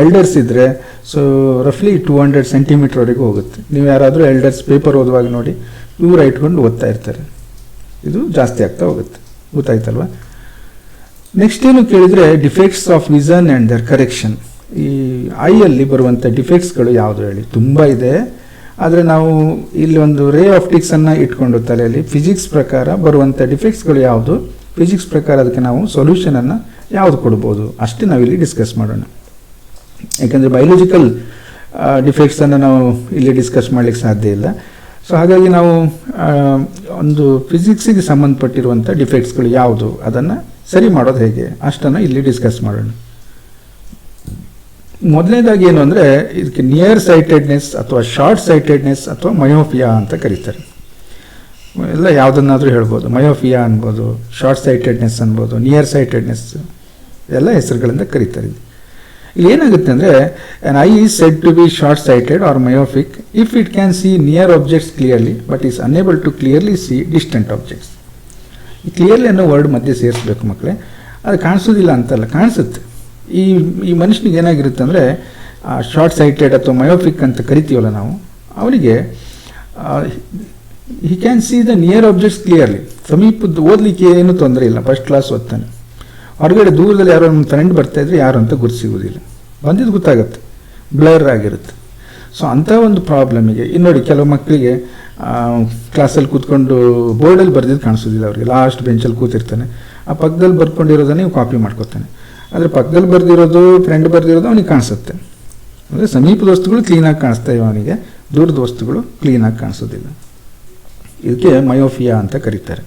ಎಲ್ಡರ್ಸ್ ಇದ್ದರೆ ಸೊ ರಫ್ಲಿ 200 ಸೆಂಟಿಮೀಟರ್ವರೆಗೂ ಹೋಗುತ್ತೆ. ನೀವು ಯಾರಾದರೂ ಎಲ್ಡರ್ಸ್ ಪೇಪರ್ ಓದುವಾಗ ನೋಡಿ, ದೂರ ಇಟ್ಕೊಂಡು ಓದ್ತಾ ಇರ್ತಾರೆ. ಇದು ಜಾಸ್ತಿ ಆಗ್ತಾ ಹೋಗುತ್ತೆ, ಗೊತ್ತಾಯ್ತಲ್ವ. ನೆಕ್ಸ್ಟ್ ಏನು ಕೇಳಿದರೆ defects of vision and their correction. ಈ ಐಯಲ್ಲಿ ಬರುವಂಥ ಡಿಫೆಕ್ಟ್ಸ್ಗಳು ಯಾವುದು ಹೇಳಿ, ತುಂಬ ಇದೆ. ಆದರೆ ನಾವು ಇಲ್ಲಿ ಒಂದು ರೇ ಆಪ್ಟಿಕ್ಸನ್ನು ಇಟ್ಕೊಂಡು ತಲೆಯಲ್ಲಿ ಫಿಸಿಕ್ಸ್ ಪ್ರಕಾರ ಬರುವಂಥ ಡಿಫೆಕ್ಟ್ಸ್ಗಳು ಯಾವುದು, ಫಿಸಿಕ್ಸ್ ಪ್ರಕಾರ ಅದಕ್ಕೆ ನಾವು ಸೊಲ್ಯೂಷನನ್ನು ಯಾವುದು ಕೊಡ್ಬೋದು ಅಷ್ಟೇ ನಾವಿಲ್ಲಿ ಡಿಸ್ಕಸ್ ಮಾಡೋಣ. ಯಾಕೆಂದರೆ ಬಯೋಲಜಿಕಲ್ ಡಿಫೆಕ್ಟ್ಸನ್ನು ನಾವು ಇಲ್ಲಿ ಡಿಸ್ಕಸ್ ಮಾಡಲಿಕ್ಕೆ ಸಾಧ್ಯ ಇಲ್ಲ. ಸೊ ಹಾಗಾಗಿ ನಾವು ಒಂದು ಫಿಸಿಕ್ಸಿಗೆ ಸಂಬಂಧಪಟ್ಟಿರುವಂಥ ಡಿಫೆಕ್ಟ್ಸ್ಗಳು ಯಾವುದು ಅದನ್ನು ಸರಿ ಮಾಡೋದು ಹೇಗೆ ಅಷ್ಟನ್ನು ಇಲ್ಲಿ ಡಿಸ್ಕಸ್ ಮಾಡೋಣ. ಮೊದಲನೇದಾಗಿ ಏನು ಅಂದರೆ, ಇದಕ್ಕೆ ನಿಯರ್ ಸೈಟೆಡ್ನೆಸ್ ಅಥವಾ ಶಾರ್ಟ್ ಸೈಟೆಡ್ನೆಸ್ ಅಥವಾ ಮಯೋಫಿಯಾ ಅಂತ ಕರೀತಾರೆ. ಎಲ್ಲ ಯಾವುದನ್ನಾದರೂ ಹೇಳ್ಬೋದು, ಮಯೋಫಿಯಾ ಅನ್ಬೋದು, ಶಾರ್ಟ್ ಸೈಟೆಡ್ನೆಸ್ ಅನ್ಬೋದು, ನಿಯರ್ ಸೈಟೆಡ್ನೆಸ್, ಎಲ್ಲ ಹೆಸರುಗಳಿಂದ ಕರೀತಾರೆ. ಇಲ್ಲಿ ಏನಾಗುತ್ತೆ ಅಂದರೆ, an eye is said to be short sighted or myopic if it can see near objects clearly but is unable to clearly see distant objects. ಈ ಕ್ಲಿಯರ್ಲಿ ಅನ್ನೋ ವರ್ಡ್ ಮಧ್ಯೆ ಸೇರಿಸ್ಬೇಕು ಮಕ್ಕಳೇ. ಅದು ಕಾಣಿಸೋದಿಲ್ಲ ಅಂತಲ್ಲ, ಕಾಣಿಸುತ್ತೆ. ಈ ಮನುಷ್ಯನಿಗೆ ಏನಾಗಿರುತ್ತೆ ಅಂದರೆ, ಶಾರ್ಟ್ ಸೈಟೆಡ್ ಅಥವಾ ಮಯೋಪಿಕ್ ಅಂತ ಕರಿತೀವಲ್ಲ ನಾವು, ಅವನಿಗೆ he can see the near objects clearly. ಸಮೀಪದ ಓದಲಿಕ್ಕೆ ಏನೂ ತೊಂದರೆ ಇಲ್ಲ, ಫಸ್ಟ್ ಕ್ಲಾಸ್ ಓದ್ತಾನೆ. ಹೊರಗಡೆ ದೂರದಲ್ಲಿ ಯಾರೋ ನಮ್ಮ ಫ್ರೆಂಡ್ ಬರ್ತಾಯಿದ್ರೆ ಯಾರು ಅಂತ ಗುರುತು ಸಿಗೋದಿಲ್ಲ, ಬಂದಿದ್ದು ಗೊತ್ತಾಗುತ್ತೆ, ಬ್ಲರ್ ಆಗಿರುತ್ತೆ. ಸೊ ಅಂಥ ಒಂದು ಪ್ರಾಬ್ಲಮಿಗೆ ಇನ್ನು ನೋಡಿ, ಕೆಲವು ಮಕ್ಕಳಿಗೆ ಕ್ಲಾಸಲ್ಲಿ ಕೂತ್ಕೊಂಡು ಬೋರ್ಡಲ್ಲಿ ಬರೆದಿದ್ದು ಕಾಣಿಸೋದಿಲ್ಲ ಅವರಿಗೆ. ಲಾಸ್ಟ್ ಬೆಂಚಲ್ಲಿ ಕೂತಿರ್ತಾನೆ, ಆ ಪಕ್ಕದಲ್ಲಿ ಬರ್ಕೊಂಡಿರೋದನ್ನೇ ನೀವು ಕಾಪಿ ಮಾಡ್ಕೊತಾನೆ. ಆದರೆ ಪಕ್ಕದಲ್ಲಿ ಬರೆದಿರೋದು, ಫ್ರೆಂಡ್ ಬರೆದಿರೋದು ಅವನಿಗೆ ಕಾಣಿಸುತ್ತೆ. ಅಂದರೆ ಸಮೀಪದ ವಸ್ತುಗಳು ಕ್ಲೀನಾಗಿ ಕಾಣಿಸ್ತಾ ಇವೆ ಅವನಿಗೆ, ದೂರದ ವಸ್ತುಗಳು ಕ್ಲೀನಾಗಿ ಕಾಣಿಸೋದಿಲ್ಲ. ಇದಕ್ಕೆ ಮಯೋಫಿಯಾ ಅಂತ ಕರೀತಾರೆ.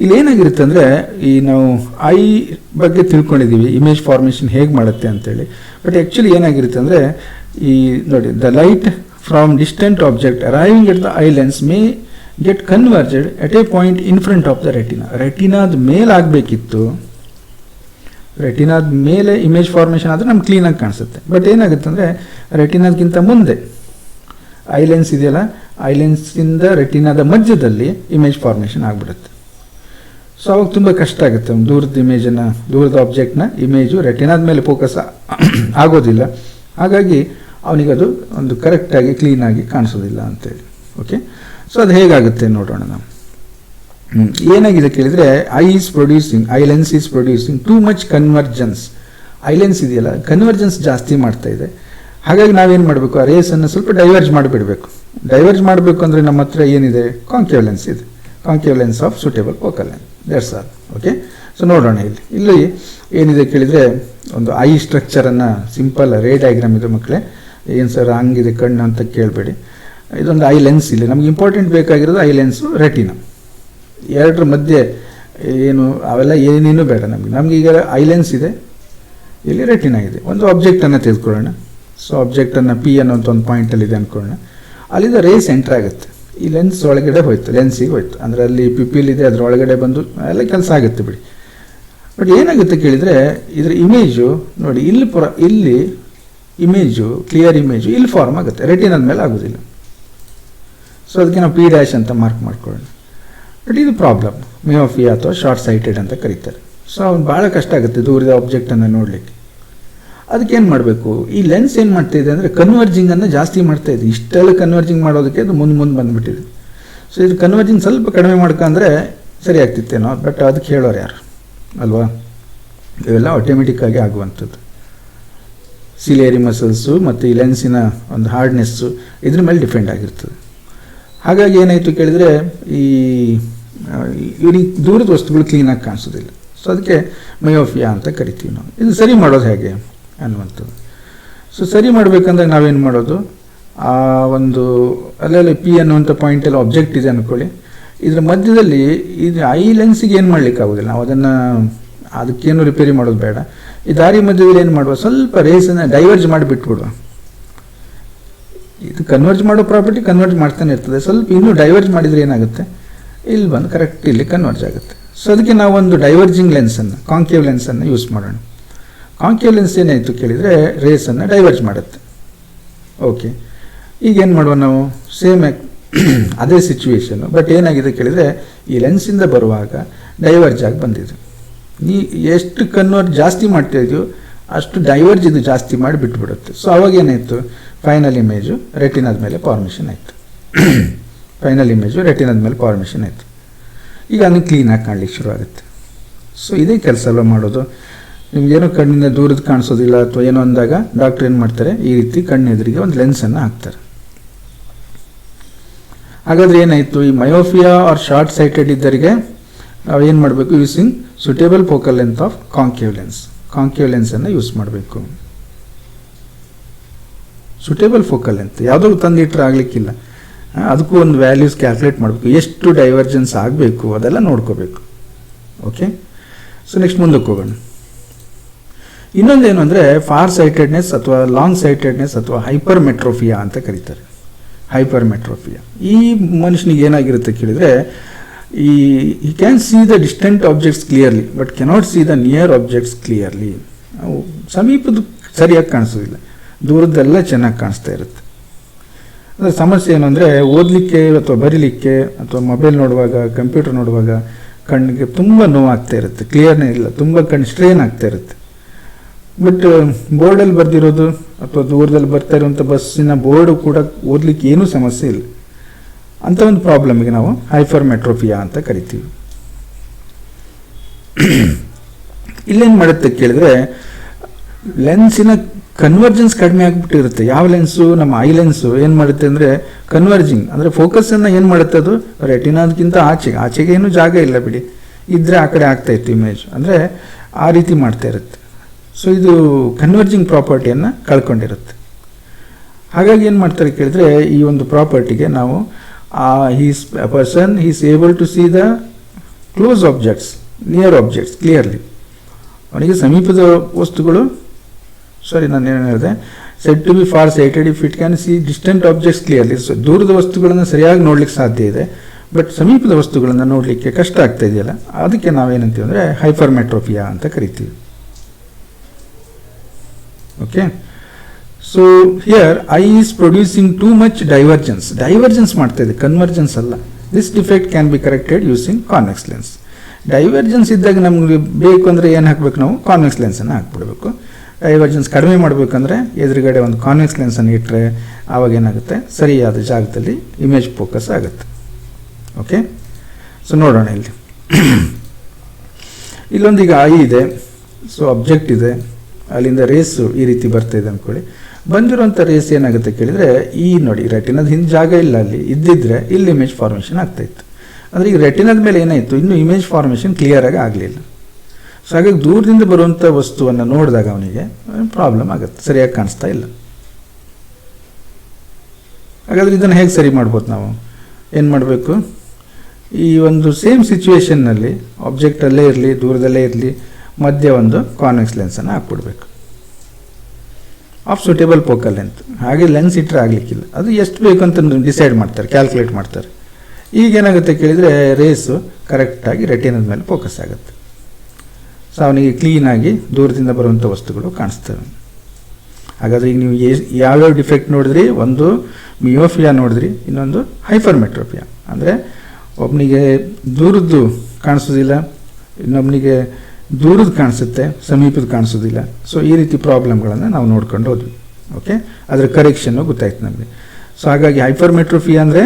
ಇಲ್ಲಿ ಏನಾಗಿರುತ್ತೆ ಅಂದರೆ, ಈ ನಾವು ಐ ಬಗ್ಗೆ ತಿಳ್ಕೊಂಡಿದ್ದೀವಿ, ಇಮೇಜ್ ಫಾರ್ಮೇಷನ್ ಹೇಗೆ ಮಾಡುತ್ತೆ ಅಂತೇಳಿ. ಬಟ್ ಆ್ಯಕ್ಚುಲಿ ಏನಾಗಿರುತ್ತೆ ಅಂದರೆ, ಈ ನೋಡಿ, the light from distant object arriving at the eye lens may get converged at a point in front of the retina. ರೆಟಿನಾದ ಮೇಲೆ ಆಗಬೇಕಿತ್ತು, ರೆಟಿನಾದ ಮೇಲೆ ಇಮೇಜ್ ಫಾರ್ಮೇಷನ್ ಆದರೆ ನಮ್ಗೆ ಕ್ಲೀನಾಗಿ ಕಾಣಿಸುತ್ತೆ. ಬಟ್ ಏನಾಗುತ್ತೆ ಅಂದರೆ, ರೆಟಿನಾದ್ಗಿಂತ ಮುಂದೆ ಐ ಲೆನ್ಸ್ ಇದೆಯಲ್ಲ, ಐ ಲೆನ್ಸಿಂದ ರೆಟಿನಾದ ಮಧ್ಯದಲ್ಲಿ ಇಮೇಜ್ ಫಾರ್ಮೇಷನ್ ಆಗಿಬಿಡುತ್ತೆ. ಸೊ ಅವಾಗ ತುಂಬ ಕಷ್ಟ ಆಗುತ್ತೆ. ದೂರದ ಇಮೇಜನ್ನು, ದೂರದ ಆಬ್ಜೆಕ್ಟ್ನ ಇಮೇಜು ರೆಟಿನಾದ ಮೇಲೆ ಫೋಕಸ್ ಆಗೋದಿಲ್ಲ. ಹಾಗಾಗಿ ಅವನಿಗದು ಒಂದು ಕರೆಕ್ಟಾಗಿ ಕ್ಲೀನಾಗಿ ಕಾಣಿಸೋದಿಲ್ಲ ಅಂತೇಳಿ. ಓಕೆ, ಸೊ ಅದು ಹೇಗಾಗುತ್ತೆ ನೋಡೋಣ ನಾವು. ಏನಾಗಿದೆ ಕೇಳಿದರೆ, I lens is producing too much convergence. I lens ಇದೆಯಲ್ಲ, ಕನ್ವರ್ಜೆನ್ಸ್ ಜಾಸ್ತಿ ಮಾಡ್ತಾ ಇದೆ. ಹಾಗಾಗಿ ನಾವೇನು ಮಾಡಬೇಕು, ಆ ರೇಸನ್ನು ಸ್ವಲ್ಪ ಡೈವರ್ಜ್ ಮಾಡಿಬಿಡಬೇಕು. ಡೈವರ್ಜ್ ಮಾಡಬೇಕು ಅಂದರೆ ನಮ್ಮ ಹತ್ರ ಏನಿದೆ, ಕಾಂಕೇವ್ ಲೆನ್ಸ್ ಇದೆ, concave lens of suitable focal length, that's all. Okay, so ನೋಡೋಣ. ಇಲ್ಲಿ ಏನಿದೆ ಕೇಳಿದರೆ, ಒಂದು ಐ ಸ್ಟ್ರಕ್ಚರನ್ನು ಸಿಂಪಲ್ ರೇ ಡಯಾಗ್ರಾಮ್ ಇದೆ ಮಕ್ಕಳೇ. ಏನು ಸರ್ ಹಂಗಿದೆ ಕಣ್ಣು ಅಂತ ಕೇಳಬೇಡಿ. ಇದೊಂದು ಐ ಲೆನ್ಸ್. ಇಲ್ಲಿ ನಮ್ಗೆ ಇಂಪಾರ್ಟೆಂಟ್ ಬೇಕಾಗಿರೋದು ಐ ಲೆನ್ಸು, ರೆಟಿನಾ. ಎರಡರ ಮಧ್ಯೆ ಏನು ಅವೆಲ್ಲ ಏನೇನು ಬೇಡ ನಮಗೆ. ಈಗ ಐ ಲೆನ್ಸ್ ಇದೆ, ಇಲ್ಲಿ ರೆಟಿನಾ ಇದೆ. ಒಂದು ಆಬ್ಜೆಕ್ಟನ್ನು ತೆಗೆದುಕೊಳ್ಳೋಣ. ಸೊ ಆಬ್ಜೆಕ್ಟನ್ನು ಪಿ ಅನ್ನೋಂಥ ಒಂದು ಪಾಯಿಂಟಲ್ಲಿ ಇದೆ ಅಂದ್ಕೊಳ್ಳೋಣ. ಅಲ್ಲಿಂದ ರೇಸ್ ಎಂಟ್ರ್ ಆಗುತ್ತೆ, ಈ ಲೆನ್ಸ್ ಒಳಗಡೆ ಹೋಯ್ತು, ಲೆನ್ಸಿಗೆ ಹೋಯ್ತು. ಅಂದರೆ ಅಲ್ಲಿ ಪಿಪಿಲ್ ಇದೆ, ಅದರ ಒಳಗಡೆ ಬಂದು ಎಲ್ಲ ಕೆಲಸ ಆಗುತ್ತೆ ಬಿಡಿ. ಬಟ್ ಏನಾಗುತ್ತೆ ಕೇಳಿದರೆ, ಇದರ ಇಮೇಜು ನೋಡಿ, ಇಲ್ಲಿ ಇಮೇಜು ಕ್ಲಿಯರ್ ಇಮೇಜು ಇಲ್ಲಿ ಫಾರ್ಮ್ ಆಗುತ್ತೆ, ರೆಟಿನದ ಮೇಲೆ ಆಗೋದಿಲ್ಲ. ಸೊ ಅದಕ್ಕೆ ನಾವು ಪಿ ಡ್ಯಾಶ್ ಅಂತ ಮಾರ್ಕ್ ಮಾಡ್ಕೊಳ್ಳೋಣ. ಬಟ್ ಇದು ಪ್ರಾಬ್ಲಮ್, ಮಿಯೋಫಿಯಾ ಅಥವಾ ಶಾರ್ಟ್ ಸೈಟೆಡ್ ಅಂತ ಕರೀತಾರೆ. ಸೊ ಅವ್ನು ಭಾಳ ಕಷ್ಟ ಆಗುತ್ತೆ ದೂರದ ಆಬ್ಜೆಕ್ಟನ್ನು ನೋಡಲಿಕ್ಕೆ. ಅದಕ್ಕೇನು ಮಾಡಬೇಕು, ಈ ಲೆನ್ಸ್ ಏನು ಮಾಡ್ತಾಯಿದೆ ಅಂದರೆ ಕನ್ವರ್ಜಿಂಗನ್ನು ಜಾಸ್ತಿ ಮಾಡ್ತಾಯಿದೆ. ಇಷ್ಟೆಲ್ಲ ಕನ್ವರ್ಜಿಂಗ್ ಮಾಡೋದಕ್ಕೆ ಅದು ಮುಂದೆ ಬಂದುಬಿಟ್ಟಿದೆ. ಸೊ ಇದು ಕನ್ವರ್ಜಿಂಗ್ ಸ್ವಲ್ಪ ಕಡಿಮೆ ಮಾಡ್ಕೊಂಡ್ರೆ ಸರಿ ಆಗ್ತಿತ್ತೇನೋ, ಬಟ್ ಅದಕ್ಕೆ ಹೇಳೋರು ಯಾರು ಅಲ್ವಾ? ಇವೆಲ್ಲ ಆಟೋಮೆಟಿಕ್ಕಾಗಿ ಆಗುವಂಥದ್ದು. ಸಿಲಿಯರಿ ಮಸಲ್ಸು ಮತ್ತು ಈ ಲೆನ್ಸಿನ ಒಂದು ಹಾರ್ಡ್ನೆಸ್ಸು ಇದ್ರ ಮೇಲೆ ಡಿಪೆಂಡ್ ಆಗಿರ್ತದೆ. ಹಾಗಾಗಿ ಏನಾಯಿತು ಕೇಳಿದರೆ ಇವ್ರಿಗೆ ದೂರದ ವಸ್ತುಗಳು ಕ್ಲೀನಾಗಿ ಕಾಣಿಸೋದಿಲ್ಲ. ಸೊ ಅದಕ್ಕೆ ಮಯೋಫಿಯಾ ಅಂತ ಕರಿತೀವಿ ನಾವು. ಇದು ಸರಿ ಮಾಡೋದು ಹೇಗೆ ಅನ್ನುವಂಥದ್ದು. ಸೊ ಸರಿ ಮಾಡಬೇಕಂದ್ರೆ ನಾವೇನು ಮಾಡೋದು, ಆ ಒಂದು ಅಲ್ಲೆಲ್ಲ ಪಿ ಅನ್ನುವಂಥ ಪಾಯಿಂಟಲ್ಲಿ ಆಬ್ಜೆಕ್ಟ್ ಇದೆ ಅಂದ್ಕೊಳ್ಳಿ, ಇದರ ಮಧ್ಯದಲ್ಲಿ ಇದು ಐ ಲೆನ್ಸಿಗೆ ಏನು ಮಾಡಲಿಕ್ಕಾಗೋದಿಲ್ಲ. ನಾವು ಅದಕ್ಕೇನು ರಿಪೇರಿ ಮಾಡೋದು ಬೇಡ. ಈ ದಾರಿ ಮಧ್ಯದಲ್ಲಿ ಏನು ಮಾಡುವ, ಸ್ವಲ್ಪ ರೇಸನ್ನು ಡೈವರ್ಜ್ ಮಾಡಿ ಬಿಟ್ಬಿಡುವ. ಇದು ಕನ್ವರ್ಜ್ ಮಾಡೋ ಪ್ರಾಪರ್ಟಿ ಕನ್ವರ್ಜ್ ಮಾಡ್ತಾನೆ ಇರ್ತದೆ. ಸ್ವಲ್ಪ ಇನ್ನೂ ಡೈವರ್ಜ್ ಮಾಡಿದರೆ ಏನಾಗುತ್ತೆ, ಇಲ್ಲಿ ಬಂದು ಕರೆಕ್ಟ್ ಇಲ್ಲಿ ಕನ್ವರ್ಜ್ ಆಗುತ್ತೆ. ಸೊ ಅದಕ್ಕೆ ನಾವು ಒಂದು ಡೈವರ್ಜಿಂಗ್ ಲೆನ್ಸನ್ನು, ಕಾಂಕೇವ್ ಲೆನ್ಸನ್ನು ಯೂಸ್ ಮಾಡೋಣ. ಕಾಂಕೇವ್ ಲೆನ್ಸ್ ಏನಾಯಿತು ಕೇಳಿದರೆ ರೇಸನ್ನು ಡೈವರ್ಜ್ ಮಾಡುತ್ತೆ. ಓಕೆ, ಈಗೇನು ಮಾಡುವ ನಾವು, ಸೇಮ್ ಅದೇ ಸಿಚುವೇಶನ್ನು, ಬಟ್ ಏನಾಗಿದೆ ಕೇಳಿದರೆ ಈ ಲೆನ್ಸಿಂದ ಬರುವಾಗ ಡೈವರ್ಜ್ ಆಗಿ ಬಂದಿದೆ. ನೀ ಎಷ್ಟು ಕನ್ವರ್ಟ್ ಜಾಸ್ತಿ ಮಾಡ್ತಾ ಇದೆಯೋ ಅಷ್ಟು ಡೈವರ್ಜ್ ಇದು ಜಾಸ್ತಿ ಮಾಡಿ ಬಿಟ್ಬಿಡುತ್ತೆ. ಸೊ ಅವಾಗ ಏನಾಯಿತು, ಫೈನಲ್ ಇಮೇಜು ರೆಟಿನಾದ ಮೇಲೆ ಫಾರ್ಮೇಷನ್ ಆಯಿತು. ಫೈನಲ್ ಇಮೇಜು ರೆಟಿನಾದ ಮೇಲೆ ಫಾರ್ಮೇಷನ್ ಆಯಿತು. ಈಗ ಅದನ್ನು ಕ್ಲೀನಾಗಿ ಕಾಣಲಿಕ್ಕೆ ಶುರುವಾಗುತ್ತೆ. ಸೊ ಇದೇ ಕೆಲಸ ಎಲ್ಲ ಮಾಡೋದು. ನಿಮಗೇನೋ ಕಣ್ಣಿಂದ ದೂರದ ಕಾಣಿಸೋದಿಲ್ಲ ಅಥವಾ ಏನೋ ಅಂದಾಗ ಡಾಕ್ಟ್ರ್ ಏನು ಮಾಡ್ತಾರೆ, ಈ ರೀತಿ ಕಣ್ಣೆದುರಿಗೆ ಒಂದು ಲೆನ್ಸನ್ನು ಹಾಕ್ತಾರೆ. ಹಾಗಾದರೆ ಏನಾಯಿತು, ಈ ಮಯೋಫಿಯಾ ಆರ್ ಶಾರ್ಟ್ ಸೈಟೆಡ್ ಇದ್ದರಿಗೆ ನಾವು ಏನು ಮಾಡಬೇಕು, using suitable focal length of concave lens. Concave ಲೆನ್ಸನ್ನು ಯೂಸ್ ಮಾಡಬೇಕು. ಸುಟೇಬಲ್ ಫೋಕಲ್ ಲೆಂತ್ ಯಾವುದೋ ತಂದಿಟ್ಟರೆ ಆಗಲಿಕ್ಕಿಲ್ಲ, ಅದಕ್ಕೂ ಒಂದು ವ್ಯಾಲ್ಯೂಸ್ ಕ್ಯಾಲ್ಕುಲೇಟ್ ಮಾಡಬೇಕು. ಎಷ್ಟು ಡೈವರ್ಜೆನ್ಸ್ ಆಗಬೇಕು ಅದೆಲ್ಲ ನೋಡ್ಕೋಬೇಕು. ಓಕೆ, ಸೊ ನೆಕ್ಸ್ಟ್ ಮುಂದಕ್ಕೆ ಹೋಗೋಣ. ಇನ್ನೊಂದೇನು ಅಂದರೆ ಫಾರ್ ಸೈಟೆಡ್ನೆಸ್ ಅಥವಾ ಲಾಂಗ್ ಸೈಟೆಡ್ನೆಸ್ ಅಥವಾ ಹೈಪರ್ ಮೆಟ್ರೋಫಿಯಾ ಅಂತ ಕರೀತಾರೆ. ಹೈಪರ್ ಮೆಟ್ರೋಫಿಯಾ ಈ ಮನುಷ್ಯನಿಗೆ ಏನಾಗಿರುತ್ತೆ ಕೇಳಿದರೆ, ಈ can see the distant objects clearly but cannot see the near objects clearly. ಸಮೀಪದ ಸರಿಯಾಗಿ ಕಾಣಿಸೋದಿಲ್ಲ, ದೂರದ್ದೆಲ್ಲ ಚೆನ್ನಾಗಿ ಕಾಣಿಸ್ತಾ ಇರುತ್ತೆ. ಅಂದರೆ ಸಮಸ್ಯೆ ಏನು ಅಂದರೆ, ಓದಲಿಕ್ಕೆ ಅಥವಾ ಬರೀಲಿಕ್ಕೆ ಅಥವಾ ಮೊಬೈಲ್ ನೋಡುವಾಗ, ಕಂಪ್ಯೂಟರ್ ನೋಡುವಾಗ ಕಣ್ಣಿಗೆ ತುಂಬ ನೋವಾಗ್ತಾ ಇರುತ್ತೆ, ಕ್ಲಿಯರ್ನೇ ಇಲ್ಲ, ತುಂಬ ಕಣ್ಣು ಸ್ಟ್ರೇನ್ ಆಗ್ತಾ ಇರುತ್ತೆ. ಬಟ್ ಬೋರ್ಡಲ್ಲಿ ಬರೆದಿರೋದು ಅಥವಾ ದೂರದಲ್ಲಿ ಬರ್ತಾ ಇರುವಂಥ ಬಸ್ಸಿನ ಬೋರ್ಡು ಕೂಡ ಓದಲಿಕ್ಕೆ ಏನೂ ಸಮಸ್ಯೆ ಇಲ್ಲ. ಅಂಥ ಒಂದು ಪ್ರಾಬ್ಲಮ್ಗೆ ನಾವು ಹೈಪರ್ ಮೆಟ್ರೋಫಿಯಾ ಅಂತ ಕರಿತೀವಿ. ಇಲ್ಲೇನು ಮಾಡುತ್ತೆ ಕೇಳಿದ್ರೆ, ಲೆನ್ಸಿನ ಕನ್ವರ್ಜೆನ್ಸ್ ಕಡಿಮೆ ಆಗಿಬಿಟ್ಟಿರುತ್ತೆ. ಯಾವ ಲೆನ್ಸು, ನಮ್ಮ ಐ ಲೆನ್ಸು ಏನು ಮಾಡುತ್ತೆ ಅಂದರೆ ಕನ್ವರ್ಜಿಂಗ್ ಅಂದರೆ ಫೋಕಸನ್ನು ಏನು ಮಾಡುತ್ತೆ, ಅದು ರೆಟಿನಾದಕ್ಕಿಂತ ಆಚೆಗೆ ಏನೂ ಜಾಗ ಇಲ್ಲ ಬಿಡಿ, ಇದ್ದರೆ ಆ ಕಡೆ ಆಗ್ತಾ ಇತ್ತು ಇಮೇಜ್, ಅಂದರೆ ಆ ರೀತಿ ಮಾಡ್ತಾ ಇರುತ್ತೆ. ಸೊ ಇದು ಕನ್ವರ್ಜಿಂಗ್ ಪ್ರಾಪರ್ಟಿಯನ್ನು ಕಳ್ಕೊಂಡಿರುತ್ತೆ. ಹಾಗಾಗಿ ಏನು ಮಾಡ್ತಾರೆ ಕೇಳಿದ್ರೆ, ಈ ಒಂದು ಪ್ರಾಪರ್ಟಿಗೆ ನಾವು person is able to see the close objects, near objects clearly. ಅವನಿಗೆ ಸಮೀಪದ ವಸ್ತುಗಳು, ನಾನು ಏನು ಹೇಳಿದೆ, said to be far sighted if it can see distant objects clearly. So ದೂರದ ವಸ್ತುಗಳನ್ನು ಸರಿಯಾಗಿ ನೋಡ್ಲಿಕ್ಕೆ ಸಾಧ್ಯ ಇದೆ, ಬಟ್ ಸಮೀಪದ ವಸ್ತುಗಳನ್ನು ನೋಡಲಿಕ್ಕೆ ಕಷ್ಟ ಆಗ್ತಾ ಇದೆಯಲ್ಲ, ಅದಕ್ಕೆ ನಾವೇನಂತೀವಿ ಅಂದರೆ ಹೈಪರ್ ಮೆಟ್ರೋಫಿಯಾ ಅಂತ ಕರಿತೀವಿ. Okay, so here eye is producing too much divergence ಮಾಡ್ತಾ ಇದೆ, ಕನ್ವರ್ಜೆನ್ಸ್ ಅಲ್ಲ. This defect can be corrected using convex lens. Divergence ಇದ್ದಾಗ ನಮಗೆ ಬೇಕು ಅಂದರೆ ಏನು ಹಾಕಬೇಕು, ನಾವು ಕಾನ್ವೆಕ್ಸ್ ಲೆನ್ಸನ್ನು ಹಾಕ್ಬಿಡ್ಬೇಕು. ಡೈವರ್ಜೆನ್ಸ್ ಕಡಿಮೆ ಮಾಡಬೇಕಂದ್ರೆ ಎದುರುಗಡೆ ಒಂದು ಕಾನ್ವೆಕ್ಸ್ ಲೆನ್ಸನ್ನು ಇಟ್ಟರೆ ಆವಾಗ ಏನಾಗುತ್ತೆ, ಸರಿಯಾದ ಜಾಗದಲ್ಲಿ ಇಮೇಜ್ ಫೋಕಸ್ ಆಗುತ್ತೆ. ಓಕೆ, ಸೊ ನೋಡೋಣ ಇಲ್ಲಿ. ಇಲ್ಲೊಂದೀಗ ಐ ಇದೆ, ಸೊ ಆಬ್ಜೆಕ್ಟ್ ಇದೆ, ಅಲ್ಲಿಂದ ರೇಸು ಈ ರೀತಿ ಬರ್ತಾ ಇದೆ ಅಂದ್ಕೊಳ್ಳಿ. ಬಂದಿರೋಂಥ ರೇಸ್ ಏನಾಗುತ್ತೆ ಕೇಳಿದರೆ, ಈ ನೋಡಿ ರೆಟಿನದ ಹಿಂದೆ ಜಾಗ ಇಲ್ಲ, ಅಲ್ಲಿ ಇದ್ದಿದ್ರೆ ಇಲ್ಲಿ ಇಮೇಜ್ ಫಾರ್ಮೇಷನ್ ಆಗ್ತಾಯಿತ್ತು. ಅಂದರೆ ಈಗ ರೆಟಿನದ ಮೇಲೆ ಏನಾಯಿತು, ಇನ್ನೂ ಇಮೇಜ್ ಫಾರ್ಮೇಷನ್ ಕ್ಲಿಯರಾಗಿ ಆಗಲಿಲ್ಲ. ಸೊ ಹಾಗಾಗಿ ದೂರದಿಂದ ಬರುವಂಥ ವಸ್ತುವನ್ನು ನೋಡಿದಾಗ ಅವನಿಗೆ ಪ್ರಾಬ್ಲಮ್ ಆಗುತ್ತೆ, ಸರಿಯಾಗಿ ಕಾಣಿಸ್ತಾ ಇಲ್ಲ. ಹಾಗಾದರೆ ಇದನ್ನು ಹೇಗೆ ಸರಿ ಮಾಡ್ಬೋದು, ನಾವು ಏನು ಮಾಡಬೇಕು, ಈ ಒಂದು ಸೇಮ್ ಸಿಚುವೇಷನ್ನಲ್ಲಿ ಆಬ್ಜೆಕ್ಟಲ್ಲೇ ಇರಲಿ, ದೂರದಲ್ಲೇ ಇರಲಿ, ಮಧ್ಯೆ ಒಂದು ಕಾನ್ವೆಕ್ಸ್ ಲೆನ್ಸನ್ನು ಹಾಕ್ಬಿಡ್ಬೇಕು ಆಫ್ ಸೂಟೇಬಲ್ ಫೋಕಲ್ ಲೆಂತ್. ಹಾಗೆ ಲೆನ್ಸ್ ಇಟ್ಟರೆ ಆಗಲಿಕ್ಕಿಲ್ಲ, ಅದು ಎಷ್ಟು ಬೇಕು ಅಂತ ಡಿಸೈಡ್ ಮಾಡ್ತಾರೆ, ಕ್ಯಾಲ್ಕುಲೇಟ್ ಮಾಡ್ತಾರೆ. ಈಗೇನಾಗುತ್ತೆ ಕೇಳಿದರೆ, ರೇಸು ಕರೆಕ್ಟಾಗಿ ರೆಟಿನದ ಮೇಲೆ ಫೋಕಸ್ ಆಗುತ್ತೆ. ಸೊ ಅವನಿಗೆ ಕ್ಲೀನಾಗಿ ದೂರದಿಂದ ಬರುವಂಥ ವಸ್ತುಗಳು ಕಾಣಿಸ್ತವೆ. ಹಾಗಾದರೆ ಈಗ ನೀವು ಯಾವ್ಯಾವ ಡಿಫೆಕ್ಟ್ ನೋಡಿದ್ರಿ, ಒಂದು ಮಿಯೋಫಿಯಾ ನೋಡಿದ್ರಿ, ಇನ್ನೊಂದು ಹೈಪರ್ಮೆಟ್ರೋಪಿಯಾ. ಅಂದರೆ ಒಬ್ಬನಿಗೆ ದೂರದ್ದು ಕಾಣಿಸೋದಿಲ್ಲ, ಇನ್ನೊಬ್ಬನಿಗೆ ದೂರದ ಕಾಣಿಸುತ್ತೆ, ಸಮೀಪದ ಕಾಣಿಸೋದಿಲ್ಲ. ಸೊ ಈ ರೀತಿ ಪ್ರಾಬ್ಲಮ್ಗಳನ್ನು ನಾವು ನೋಡ್ಕೊಂಡು ಹೋದ್ವಿ. ಓಕೆ, ಅದರ ಕರೆಕ್ಷನ್ನು ಗೊತ್ತಾಯ್ತು ನಮಗೆ. ಸೊ ಹಾಗಾಗಿ ಹೈಪರ್ಮೆಟ್ರೋಫಿಯಾ ಅಂದರೆ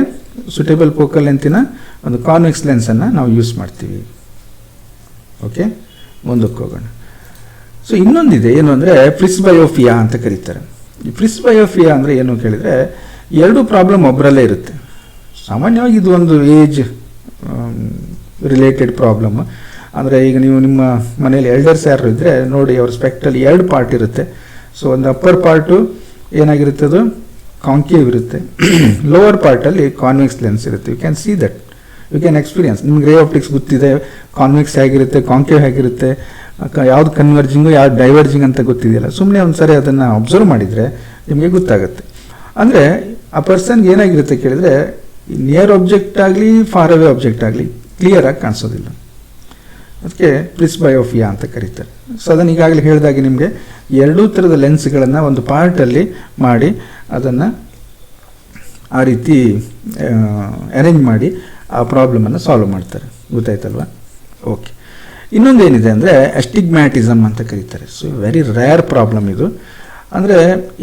ಸುಟೇಬಲ್ ಫೋಕಲ್ ಲೆಂತಿನ ಒಂದು ಕಾನ್ವೆಕ್ಸ್ ಲೆನ್ಸನ್ನು ನಾವು ಯೂಸ್ ಮಾಡ್ತೀವಿ. ಓಕೆ, ಮುಂದಕ್ಕೆ ಹೋಗೋಣ. ಸೊ ಇನ್ನೊಂದಿದೆ, ಏನು ಅಂದರೆ ಪ್ರಿಸ್ಬಯೋಫಿಯಾ ಅಂತ ಕರೀತಾರೆ. ಈ ಪ್ರಿಸ್ಬಯೋಫಿಯಾ ಅಂದರೆ ಏನು ಕೇಳಿದರೆ, ಎರಡೂ ಪ್ರಾಬ್ಲಮ್ ಒಬ್ಬರಲ್ಲೇ ಇರುತ್ತೆ. ಸಾಮಾನ್ಯವಾಗಿ ಇದು ಒಂದು ಏಜ್ ರಿಲೇಟೆಡ್ ಪ್ರಾಬ್ಲಮ್. ಅಂದರೆ ಈಗ ನೀವು ನಿಮ್ಮ ಮನೇಲಿ ಎಲ್ಡರ್ಸ್ ಯಾರು ಇದ್ದರೆ ನೋಡಿ, ಅವ್ರ ಸ್ಪೆಕ್ಟಲ್ಲಿ ಎರಡು ಪಾರ್ಟ್ ಇರುತ್ತೆ. ಸೊ ಒಂದು ಅಪ್ಪರ್ ಪಾರ್ಟು ಏನಾಗಿರುತ್ತೆ, ಅದು ಕಾಂಕೇವ್ ಇರುತ್ತೆ. ಲೋವರ್ ಪಾರ್ಟಲ್ಲಿ ಕಾನ್ವೆಕ್ಸ್ ಲೆನ್ಸ್ ಇರುತ್ತೆ. You can see that, you can experience. ನಿಮ್ಗೆ ರೇ ಆಪ್ಟಿಕ್ಸ್ ಗೊತ್ತಿದೆ, ಕಾನ್ವೆಕ್ಸ್ ಹೇಗಿರುತ್ತೆ, ಕಾಂಕೇವ್ ಹೇಗಿರುತ್ತೆ, ಯಾವ್ದು ಕನ್ವರ್ಜಿಂಗು ಯಾವ್ದು ಡೈವರ್ಜಿಂಗ್ ಅಂತ ಗೊತ್ತಿದೆಯಲ್ಲ. ಸುಮ್ಮನೆ ಒಂದು ಸಾರಿ ಅದನ್ನು ಅಬ್ಸರ್ವ್ ಮಾಡಿದರೆ ನಿಮಗೆ ಗೊತ್ತಾಗುತ್ತೆ. ಅಂದರೆ ಆ ಪರ್ಸನ್ಗೆ ಏನಾಗಿರುತ್ತೆ ಕೇಳಿದರೆ, ನಿಯರ್ ಆಬ್ಜೆಕ್ಟ್ ಆಗಲಿ ಫಾರ್ ಅವೇ ಆಬ್ಜೆಕ್ಟ್ ಆಗಲಿ ಕ್ಲಿಯರಾಗಿ ಕಾಣಿಸೋದಿಲ್ಲ. ಅದಕ್ಕೆ ಪ್ರಿಸ್ಬಯೋಫಿಯಾ ಅಂತ ಕರೀತಾರೆ. ಸೊ ಅದನ್ನು ಈಗಾಗಲೇ ಹೇಳಿದಾಗೆ ನಿಮಗೆ ಎರಡೂ ಥರದ ಲೆನ್ಸ್ಗಳನ್ನು ಒಂದು ಪಾರ್ಟಲ್ಲಿ ಮಾಡಿ ಅದನ್ನು ಆ ರೀತಿ ಅರೇಂಜ್ ಮಾಡಿ ಆ ಪ್ರಾಬ್ಲಮನ್ನು ಸಾಲ್ವ್ ಮಾಡ್ತಾರೆ. ಗೊತ್ತಾಯ್ತಲ್ವ? ಓಕೆ, ಇನ್ನೊಂದೇನಿದೆ ಅಂದರೆ ಅಸ್ಟಿಗ್ಮ್ಯಾಟಿಸಮ್ ಅಂತ ಕರೀತಾರೆ. ಸೊ ವೆರಿ ರೇರ್ ಪ್ರಾಬ್ಲಮ್ ಇದು. ಅಂದರೆ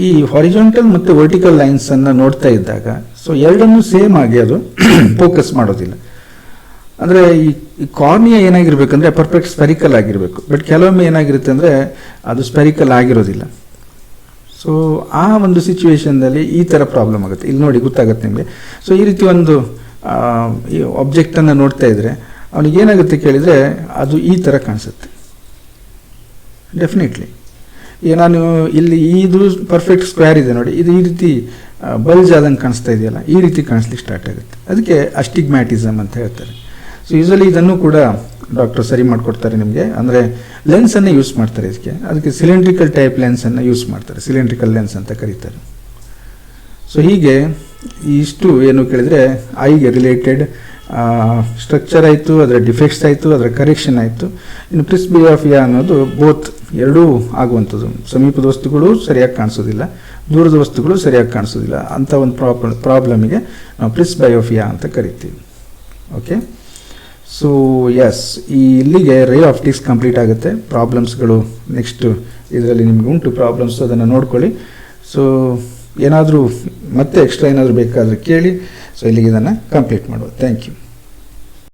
ಈ ಹಾರಿಜಾಂಟಲ್ ಮತ್ತು ವರ್ಟಿಕಲ್ ಲೈನ್ಸನ್ನು ನೋಡ್ತಾ ಇದ್ದಾಗ ಸೊ ಎರಡನ್ನೂ ಸೇಮ್ ಆಗಿ ಅದು ಫೋಕಸ್ ಮಾಡೋದಿಲ್ಲ. ಅಂದರೆ ಈ ಕಾರ್ನಿಯಾ ಏನಾಗಿರ್ಬೇಕಂದ್ರೆ ಪರ್ಫೆಕ್ಟ್ ಸ್ಪೆರಿಕಲ್ ಆಗಿರಬೇಕು. ಬಟ್ ಕೆಲವೊಮ್ಮೆ ಏನಾಗಿರುತ್ತೆ ಅಂದರೆ ಅದು ಸ್ಪೆರಿಕಲ್ ಆಗಿರೋದಿಲ್ಲ. ಸೊ ಆ ಒಂದು ಸಿಚುವೇಶನ್ನಲ್ಲಿ ಈ ಥರ ಪ್ರಾಬ್ಲಮ್ ಆಗುತ್ತೆ. ಇಲ್ಲಿ ನೋಡಿ ಗೊತ್ತಾಗುತ್ತೆ ನಿಮಗೆ. ಸೊ ಈ ರೀತಿ ಒಂದು ಈ ಆಬ್ಜೆಕ್ಟನ್ನು ನೋಡ್ತಾ ಇದ್ದರೆ ಅವನಿಗೆ ಏನಾಗುತ್ತೆ ಕೇಳಿದರೆ ಅದು ಈ ಥರ ಕಾಣಿಸುತ್ತೆ ಡೆಫಿನೆಟ್ಲಿ. ಈಗ ನಾನು ಇಲ್ಲಿ ಇದು ಪರ್ಫೆಕ್ಟ್ ಸ್ಕ್ವೇರ್ ಇದೆ ನೋಡಿ, ಇದು ಈ ರೀತಿ ಬಲ್ಜ್ ಆದಂಗೆ ಕಾಣಿಸ್ತಾ ಇದೆಯಲ್ಲ, ಈ ರೀತಿ ಕಾಣಿಸ್ಲಿಕ್ಕೆ ಸ್ಟಾರ್ಟ್ ಆಗುತ್ತೆ. ಅದಕ್ಕೆ ಅಸ್ಟಿಗ್ಮ್ಯಾಟಿಸಮ್ ಅಂತ ಹೇಳ್ತಾರೆ. ಸೊ ಯೂಸಲಿ ಇದನ್ನು ಕೂಡ ಡಾಕ್ಟರ್ ಸರಿ ಮಾಡಿಕೊಡ್ತಾರೆ ನಿಮಗೆ. ಅಂದರೆ ಲೆನ್ಸನ್ನು ಯೂಸ್ ಮಾಡ್ತಾರೆ ಅದಕ್ಕೆ ಸಿಲಿಂಡ್ರಿಕಲ್ ಟೈಪ್ ಲೆನ್ಸನ್ನು ಯೂಸ್ ಮಾಡ್ತಾರೆ, ಸಿಲಿಂಡ್ರಿಕಲ್ ಲೆನ್ಸ್ ಅಂತ ಕರೀತಾರೆ. ಸೊ ಹೀಗೆ ಇಷ್ಟು ಏನು ಕೇಳಿದರೆ ಐಗೆ ರಿಲೇಟೆಡ್ ಸ್ಟ್ರಕ್ಚರ್ ಆಯಿತು, ಅದರ ಡಿಫೆಕ್ಟ್ಸ್ ಆಯಿತು, ಅದರ ಕರೆಕ್ಷನ್ ಆಯಿತು. ಇನ್ನು ಪ್ರಿಸ್ಬಯೋಫಿಯಾ ಅನ್ನೋದು ಬೋತ್ ಎರಡೂ ಆಗುವಂಥದ್ದು. ಸಮೀಪದ ವಸ್ತುಗಳು ಸರಿಯಾಗಿ ಕಾಣಿಸೋದಿಲ್ಲ, ದೂರದ ವಸ್ತುಗಳು ಸರಿಯಾಗಿ ಕಾಣಿಸೋದಿಲ್ಲ ಅಂಥ ಒಂದು ಪ್ರಾಬ್ಲಮಿಗೆ ನಾವು ಪ್ರಿಸ್ಬಯೋಫಿಯಾ ಅಂತ ಕರಿತೀವಿ. ಓಕೆ, ಸೊ ಎಸ್, ಇಲ್ಲಿಗೆ ರೇ ಆಪ್ಟಿಕ್ಸ್ ಕಂಪ್ಲೀಟ್ ಆಗುತ್ತೆ. ಪ್ರಾಬ್ಲಮ್ಸ್ಗಳು ನೆಕ್ಸ್ಟ್ ಇದರಲ್ಲಿ ನಿಮ್ಗೆ ಉಂಟು ಪ್ರಾಬ್ಲಮ್ಸ್, ಅದನ್ನು ನೋಡ್ಕೊಳ್ಳಿ. ಸೊ ಏನಾದರೂ ಮತ್ತೆ ಎಕ್ಸ್ಟ್ರಾ ಏನಾದರೂ ಬೇಕಾದರೆ ಕೇಳಿ. ಸೊ ಇಲ್ಲಿಗೆ ಇದನ್ನು ಕಂಪ್ಲೀಟ್ ಮಾಡುವ. Thank you.